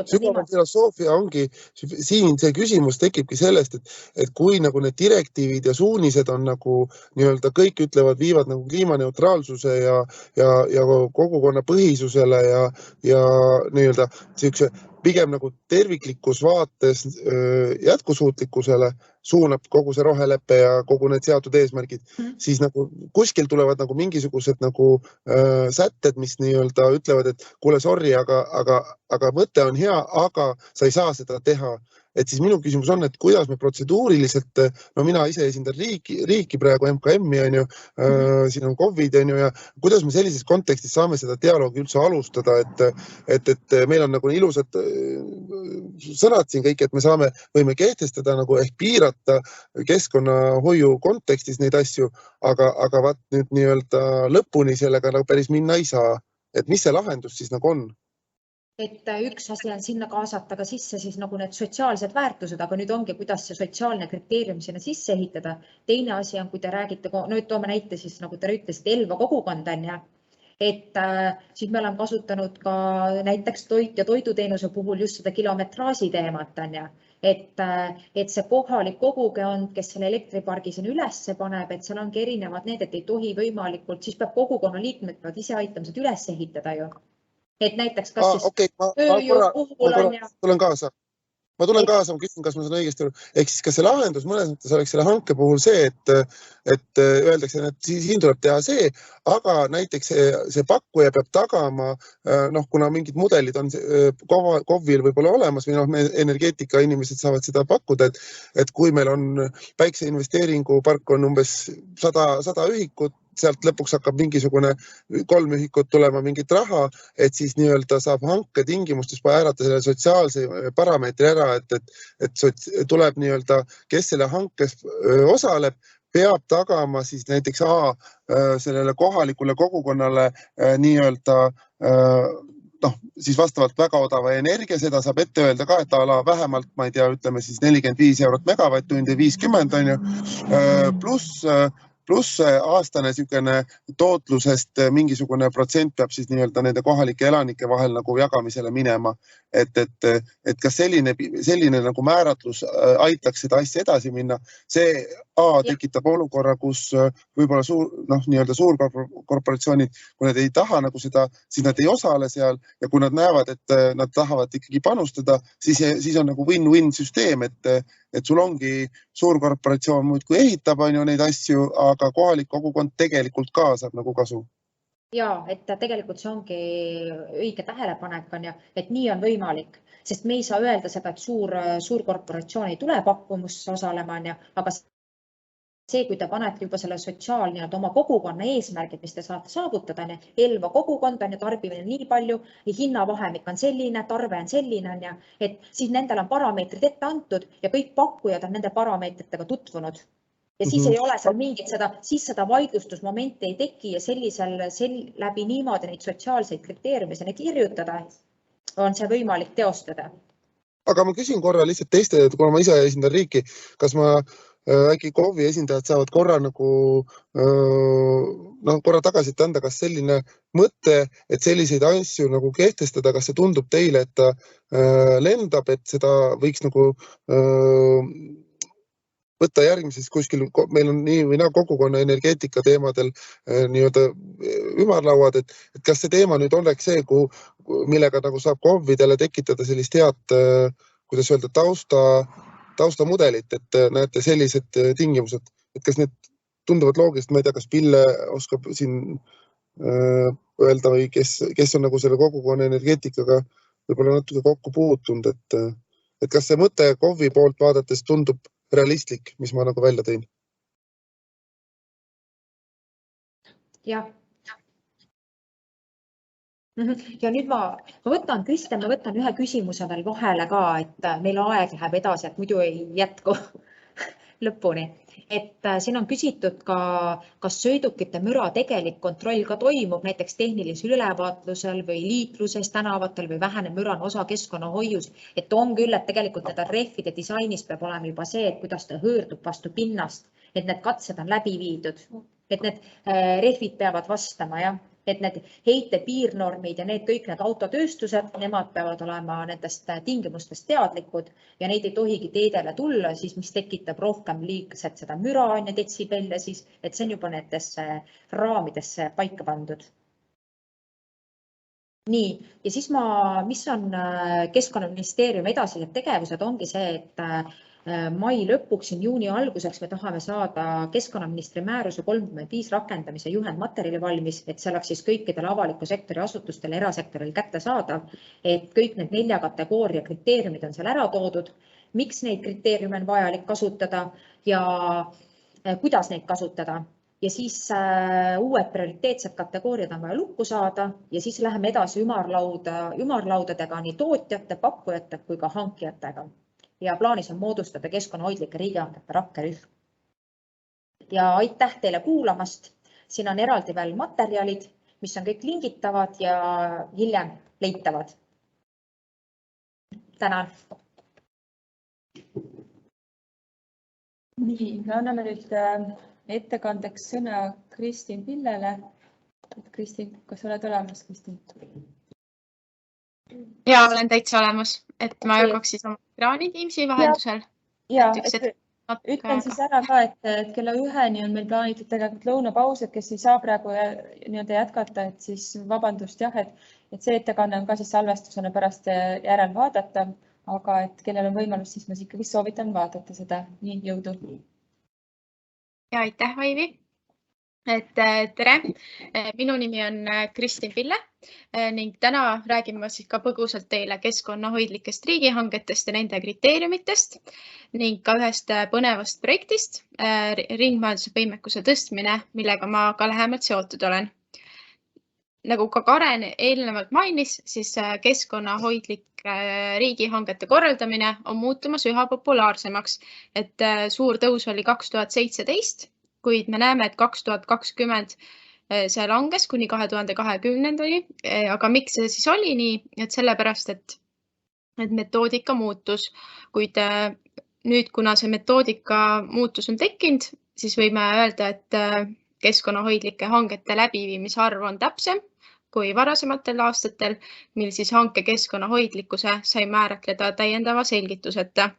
sügavam filosoofia ongi, siin see küsimus tekibki sellest, et kui nagu need direktiivid ja suunised on nagu nii-öelda kõik ütlevad, viivad nagu kliimaneutraalsuse ja kogukonna põhisusele ja nii-öelda siukse pigem nagu terviklikus vaates jätkusuutlikkusele suunab kogu see roheleppe ja kogu need seatud eesmärgid, siis nagu kuskil tulevad nagu mingisugused nagu sätted, mis nii-öelda ütlevad, et kuule, sorry, aga mõte on hea, aga sa ei saa seda teha. Et siis minu küsimus on, et kuidas me protseduuriliselt, no mina ise esindan riiki praegu MKM-i on ju, siin on COVID on ju ja kuidas me sellises kontekstis saame seda dialoogi üldse alustada, et meil on nagu ilusad sõnad siin kõik, et me võime kehtestada nagu ehk piirata keskkonnahoiu kontekstis neid asju, aga vaat nüüd nii-öelda lõpuni sellega nagu päris minna ei saa. Et mis see lahendus siis nagu on? Et üks asi on sinna kaasata ka sisse siis nagu need sotsiaalsed väärtused, aga nüüd ongi, kuidas see sotsiaalne kriteerium sinna sisse ehitada. Teine asi on, kui te räägite, nüüd toome näite siis, nagu te ütlesite, Elva kogukond on ja, et siis me oleme kasutanud ka näiteks toit ja toiduteenuse puhul just seda kilometraaži teemat on ja, et see kohalik kogukond, kes selle elektripargi siin üles paneb, et seal ongi erinevad need, et ei tohi võimalikult, siis peab kogukonna liikmed peavad ise aitama seda üles ehitada ju. Et näiteks kas siis tööjõu puhul on ja... Ma tulen kaasa, ma küsin, kas ma saan õigesti aru. Ehk siis kas see lahendus mõnes mõttes oleks selle hanke puhul see, et öeldakse, et siin tuleb teha see, aga näiteks see pakkuja peab tagama, kuna mingid mudelid on KOV-il võib-olla olemas või me energeetika inimesed saavad seda pakkuda, et kui meil on päikseinvesteeringu park on umbes 100 ühikut, sealt lõpuks hakkab mingisugune 3 ühikut tulema mingit raha, et siis nii-öelda saab hanke tingimustes määrata selle sotsiaalse parameetri ära, et tuleb nii-öelda, kes selle hankes osaleb, peab tagama siis näiteks sellele kohalikule kogukonnale nii-öelda siis vastavalt väga odava energia, seda saab ette öelda ka, et ala vähemalt, ma ei tea, ütleme siis 45 eurot megavatt-tundi, 50 on ju, pluss aastane tootlusest mingisugune protsent peab siis nii-öelda nende kohalike elanike vahel nagu jagamisele minema. Et kas selline nagu määratlus aitaks seda asja edasi minna, see tekitab olukorra, kus võib-olla suurkorporatsioonid, kui nad ei taha nagu seda, siis nad ei osale seal ja kui nad näevad, et nad tahavad ikkagi panustada, siis on nagu win-win süsteem, et sul ongi suurkorporatsioon muudkui ehitab neid asju, aga kohalik kogukond tegelikult ka saab nagu kasu. Ja, et tegelikult see ongi õige tähelepanek on ja, et nii on võimalik, sest me ei saa öelda seda, et suurkorporatsioon ei tule pakkumusse osalema on ja, aga see, kui te panete juba selle sotsiaalne oma kogukonna eesmärgid, mis te saate saavutada, Elva kogukond on ja tarbimine nii palju, hinnavahemik on selline, tarve on selline on ja, et siis nendel on parameetrid ette antud ja kõik pakkujad on nende parameetritega tutvunud. Ja siis ei ole seal mingit seda vaidlustusmomenti ei teki ja läbi niimoodi neid sotsiaalseid kriteeriume sinna kirjutada on see võimalik teostada. Aga ma küsin korra lihtsalt teiste, kuna ma ise esindan riiki, kas ma äkki KOV-i esindajad saavad korra korra tagasi anda, kas selline mõte, et selliseid asju kehtestada, kas see tundub teile, et ta lendab, et seda võiks võtta järgmises kuskil, meil on nii või naa kogukonna energeetika teemadel nii-öelda ümarlauad, et kas see teema nüüd oleks see, millega saab KOV-idele tekitada sellist head, kuidas öelda, taustamudelit, et näete sellised tingimused, et kas need tunduvad loogilised, ma ei tea, kas Pille oskab siin öelda või kes on selle kogukonna energeetikaga võib-olla natuke kokku puutunud, et kas see mõte KOV-i poolt vaadates tundub realistlik, mis ma välja tõin? Jah. Ja nüüd ma võtan, Kristjan, ma võtan ühe küsimuse veel vahele ka, et meil aeg läheb edasi, et muidu ei jätku lõpuni. Et siin on küsitud ka, kas sõidukite müra tegelik kontroll ka toimub näiteks tehnilisel ülevaatlusel või liikluses tänavatel või vähene mürane osa keskkonnahoius. Et on küll, et tegelikult need rehvide disainis peab olema juba see, et kuidas ta hõõrdub vastu pinnast, et need katsed on läbi viidud, et need rehvid peavad vastama, jah. Et need heite piirnormid ja kõik need autotööstused, nemad peavad olema nendest tingimustest teadlikud ja neid ei tohigi teedele tulla, siis mis tekitab rohkem liigset seda müra ja detsibelle, siis, et see on juba nendesse raamidesse paika pandud. Nii, ja siis mis on Keskkonnaministeeriumi edasised tegevused, ongi see, et mai lõpuks, juuni alguseks me tahame saada keskkonnaministri määruse 35 rakendamise juhendmaterjali valmis, et see oleks siis kõikidele avaliku sektori asutustele, erasektoril kättesaadav, et kõik need 4 kategooria kriteeriumid on seal ära toodud, miks neid kriteeriume on vajalik kasutada ja kuidas neid kasutada. Ja siis uued prioriteetsed kategooriad on vaja lukku saada ja siis läheme edasi ümarlaudadega nii tootjate, pakkujate kui ka hankijatega. Ja plaanis on moodustada keskkonnahoidlike riigihangete rakkerühm. Ja aitäh teile kuulamast. Siin on eraldi veel materjalid, mis on kõik lingitavad ja hiljem leitavad. Tänan. Nii, me anname nüüd ettekandeks sõna Kristin Pillele. Kristin, kas oled olemas, Kristin? Ja olen täitsa olemas, et ma jagaks siis oma ekraani Teamsi vahendusel. Ja, ütlen siis ära ka, et kella 1-ni on meil plaanitud tegelikult lõunapaus, et kes ei saa praegu jätkata, et siis vabandust, jah, et see ettekanne on ka siis salvestusena pärast järel vaadata, aga et kellel on võimalus, siis ma ikkagi soovitan vaadata seda. Nii, jõudu. Ja aitäh, Aivi. Et tere, minu nimi on Kristin Pille ning täna räägin ma siis ka põgusalt teile keskkonnahoidlikest riigihangetest ja nende kriteeriumitest ning ka ühest põnevast projektist ringmajanduse võimekuse tõstmine, millega ma ka lähemalt seotud olen. Nagu ka Karen eelnevalt mainis, siis keskkonnahoidlik riigihangete korraldamine on muutumas üha populaarsemaks, et suur tõus oli 2017, kuid me näeme, et 2020 see langes kuni 2020-ndani, aga miks see siis oli nii? Et sellepärast, et metoodika muutus, kuid nüüd, kuna see metoodika muutus on tekkinud, siis võime öelda, et keskkonnahoidlike hangete läbiviimise arv on täpsem kui varasematel aastatel, mil siis hanke keskkonnahoidlikkuse sai määratleda täiendava selgituseta.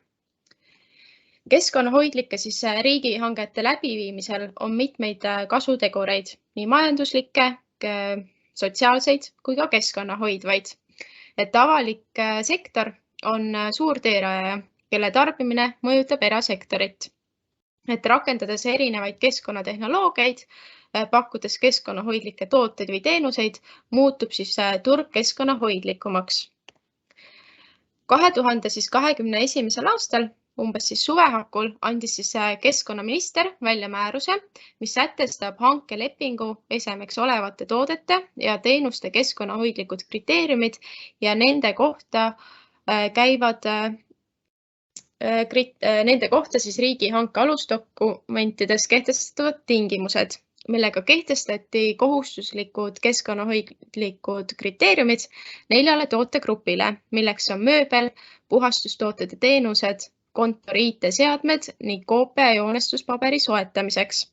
Keskkonnahoidlike siis riigihangete läbiviimisel on mitmeid kasutegureid, nii majanduslikke, sotsiaalseid kui ka keskkonnahoidvaid. Et avalik sektor on suur teerajaja, kelle tarbimine mõjutab erasektorit. Et rakendades erinevaid keskkonnatehnoloogiaid, pakkudes keskkonnahoidlikke tooteid või teenuseid, muutub siis turg keskkonnahoidlikumaks. 2021. aastal umbes siis suve hakul andis siis keskkonnaminister välja määruse, mis sätestab hankelepingu esemeks olevate toodete ja teenuste keskkonnahoidlikud kriteeriumid ja nende kohta siis riigihanke alusdokumentides kehtestatavad tingimused, millega kehtestati kohustuslikud keskkonnahoidlikud kriteeriumid 4 tootegrupile, milleks on mööbel, puhastustooted ja teenused, kontori IT-seadmed ning koopia ja joonestuspaberi soetamiseks.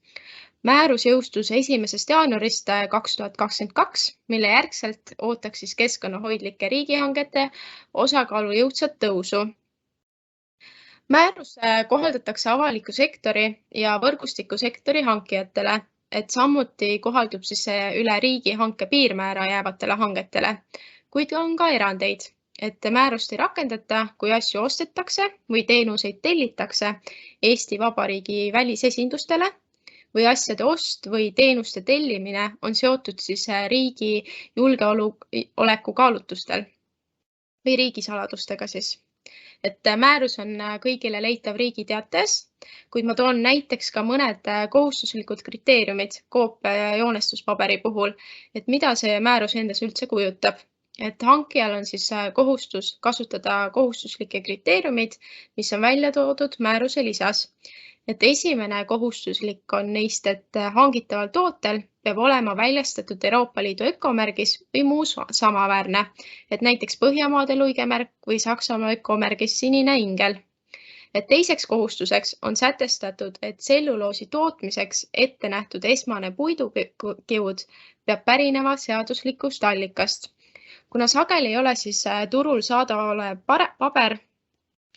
Määrus jõustus 1. jaanuarist 2022, mille järgselt ootaks siis keskkonnahoidlike riigihangete osakaalu jõudsat tõusu. Määrus kohaldatakse avaliku sektori ja võrgustikusektori hankijatele, et samuti kohaldub siis üle riigihanke piirmäära jäävatele hangetele, kuid on ka erandeid, et määrust ei rakendata, kui asju ostetakse või teenuseid tellitakse Eesti Vabariigi välisesindustele või asjade ost või teenuste tellimine on seotud siis riigi julgeoleku kaalutlustel või riigisaladustega siis. Et määrus on kõigile leitav Riigi Teatajas, kuid ma toon näiteks ka mõned kohustuslikud kriteeriumid koopia ja joonestuspaberi puhul, et mida see määrus endas üldse kujutab. Et hankijal on siis kohustus kasutada kohustuslikke kriteeriumid, mis on välja toodud määruse lisas. Et esimene kohustuslik on neist, et hangitaval tootel peab olema väljastatud Euroopa Liidu ökomärgis või muu samaväärne, et näiteks Põhjamaade luigemärk või Saksamaa ökomärgis sinine ingel. Et teiseks kohustuseks on sätestatud, et tselluloosi tootmiseks ette nähtud esmane puidukiud peab pärinema seaduslikust allikast. Kuna sageli ei ole siis turul saadaval olev paber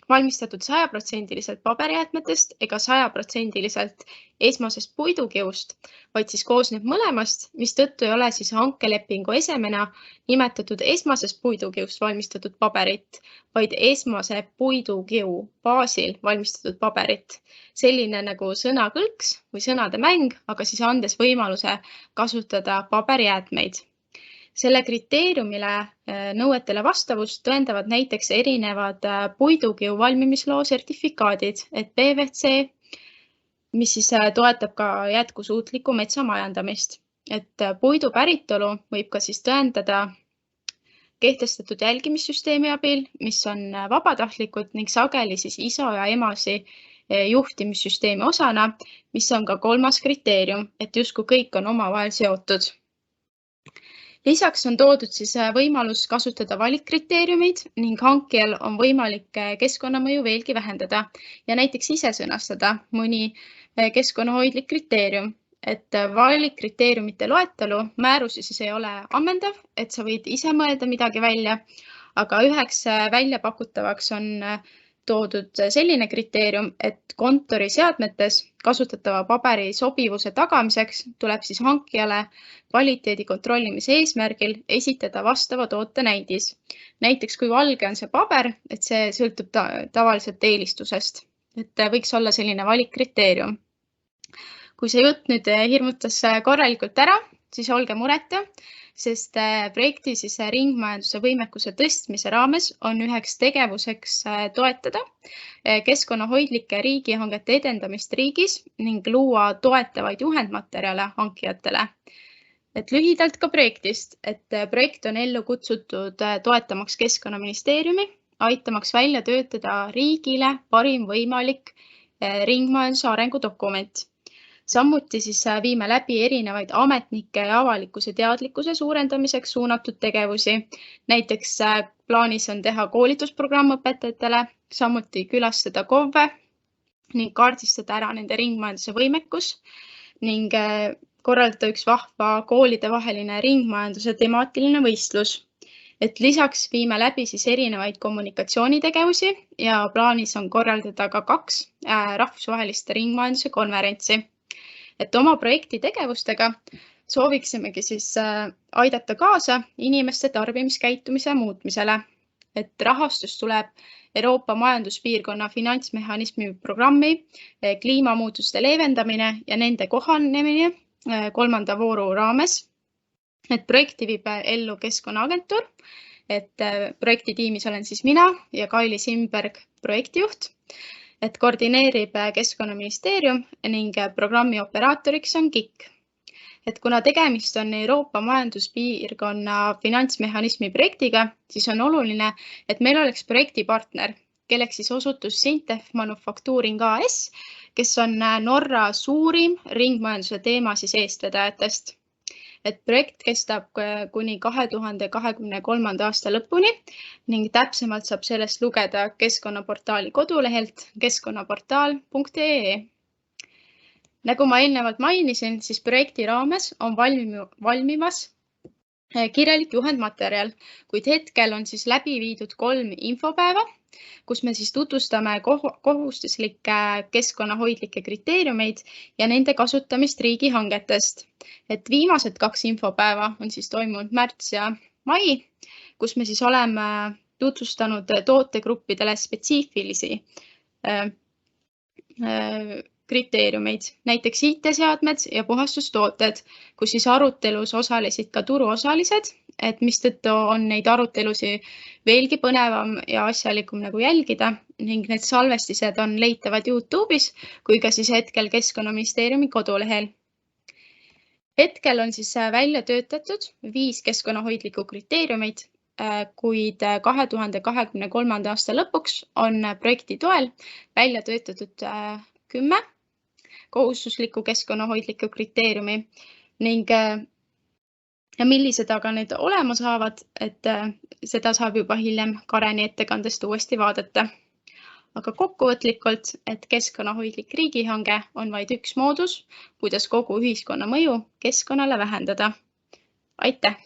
valmistatud 100% paberijäätmetest ega 100% esmasest puidukiust, vaid siis koosneb mõlemast, mistõttu ei ole siis hankelepingu esemena nimetatud esmasest puidukiust valmistatud paberit, vaid esmase puidukiu baasil valmistatud paberit. Selline nagu sõnakõlks või sõnade mäng, aga siis andes võimaluse kasutada paberijäätmeid. Selle kriteeriumile nõuetele vastavust tõendavad näiteks erinevad puidukiu valmimisloo sertifikaadid, et PVC, mis siis toetab ka jätkusuutlikku metsamajandamist. Et puidu päritolu võib ka siis tõendada kehtestatud jälgimissüsteemi abil, mis on vabatahtlikud ning sageli siis isa ja emasi juhtimissüsteemi osana, mis on ka 3. kriteerium, et justkui kõik on omavahel seotud. Lisaks on toodud siis võimalus kasutada valikkriteeriumid ning hankijal on võimalik keskkonnamõju veelgi vähendada ja näiteks ise sõnastada mõni keskkonnahoidlik kriteerium, et valikkriteeriumite loetelu määruses siis ei ole ammendav, et sa võid ise mõelda midagi välja, aga üheks väljapakutavaks on toodud selline kriteerium, et kontoriseadmetes kasutatava paberi sobivuse tagamiseks tuleb siis hankijale kvaliteedi kontrollimise eesmärgil esitada vastava toote näidis. Näiteks kui valge on see paber, et see sõltub tavaliselt eelistusest, et võiks olla selline valikkriteerium. Kui see jutt nüüd hirmutas korralikult ära, siis olge mureta, sest projekti siis ringmajanduse võimekuse tõstmise raames on üheks tegevuseks toetada keskkonnahoidlike riigihangete edendamist riigis ning luua toetavaid juhendmaterjale hankijatele. Et lühidalt ka projektist, et projekt on ellu kutsutud toetamaks Keskkonnaministeeriumi, aitamaks välja töötada riigile parim võimalik ringmajanduse arengudokument. Samuti siis viime läbi erinevaid ametnike ja avalikkuse teadlikkuse suurendamiseks suunatud tegevusi. Näiteks plaanis on teha koolitusprogramm õpetajatele, samuti külastada KOV-e ning kaardistada ära nende ringmajanduse võimekus ning korraldada üks vahva koolidevaheline ringmajanduse temaatiline võistlus. Et lisaks viime läbi siis erinevaid kommunikatsioonitegevusi ja plaanis on korraldada ka 2 rahvusvaheliste ringmajanduse konverentsi. Et oma projekti tegevustega sooviksimegi siis aidata kaasa inimeste tarbimiskäitumise muutmisele. Et rahastus tuleb Euroopa Majanduspiirkonna finantsmehhanismi programmi kliimamuutuste leevendamine ja nende kohanemine 3. vooru raames. Et projekti viib ellu Keskkonnaagentuur, et projektitiimis olen siis mina ja Kaili Simberg projektijuht. Et koordineerib Keskkonnaministeerium ning programmi operaatoriks on KIK. Et kuna tegemist on Euroopa Majanduspiirkonna finantsmehhanismi projektiga, siis on oluline, et meil oleks projektipartner, kelleks siis osutus Sintef Manufacturing AS, kes on Norra suurim ringmajanduse teema siis eestvedajatest. et projekt kestab kuni 2023. aasta lõpuni ning täpsemalt saab sellest lugeda keskkonnaportaali kodulehelt keskkonnaportaal.ee. Nagu ma eelnevalt mainisin, siis projekti raames on valmimas kirjalik juhendmaterjal, kuid hetkel on siis läbi viidud 3 infopäeva, kus me siis tutvustame kohustuslikke keskkonnahoidlikke kriteeriumeid ja nende kasutamist riigihangetest. Et viimased 2 infopäeva on siis toimunud märts ja mai, kus me siis oleme tutvustanud tootegruppidele spetsiifilisi kriteeriumeid, näiteks IT-seadmed ja puhastustooted, kus siis arutelus osalesid ka turuosalised, et mistõttu on neid arutelusid veelgi põnevam ja asjalikum nagu jälgida ning need salvestised on leitavad YouTube'is kui ka siis hetkel Keskkonnaministeeriumi kodulehel. Hetkel on siis välja töötatud 5 keskkonnahoidlikku kriteeriumid, kuid 2023. aasta lõpuks on projekti toel välja töötatud 10 kohustuslikku keskkonnahoidlikku kriteeriumi ning millised aga need olema saavad, et seda saab juba hiljem Kareni ettekandest uuesti vaadata. Aga kokkuvõtlikult, et keskkonnahoidlik riigihange on vaid üks moodus, kuidas kogu ühiskonna mõju keskkonnale vähendada. Aitäh!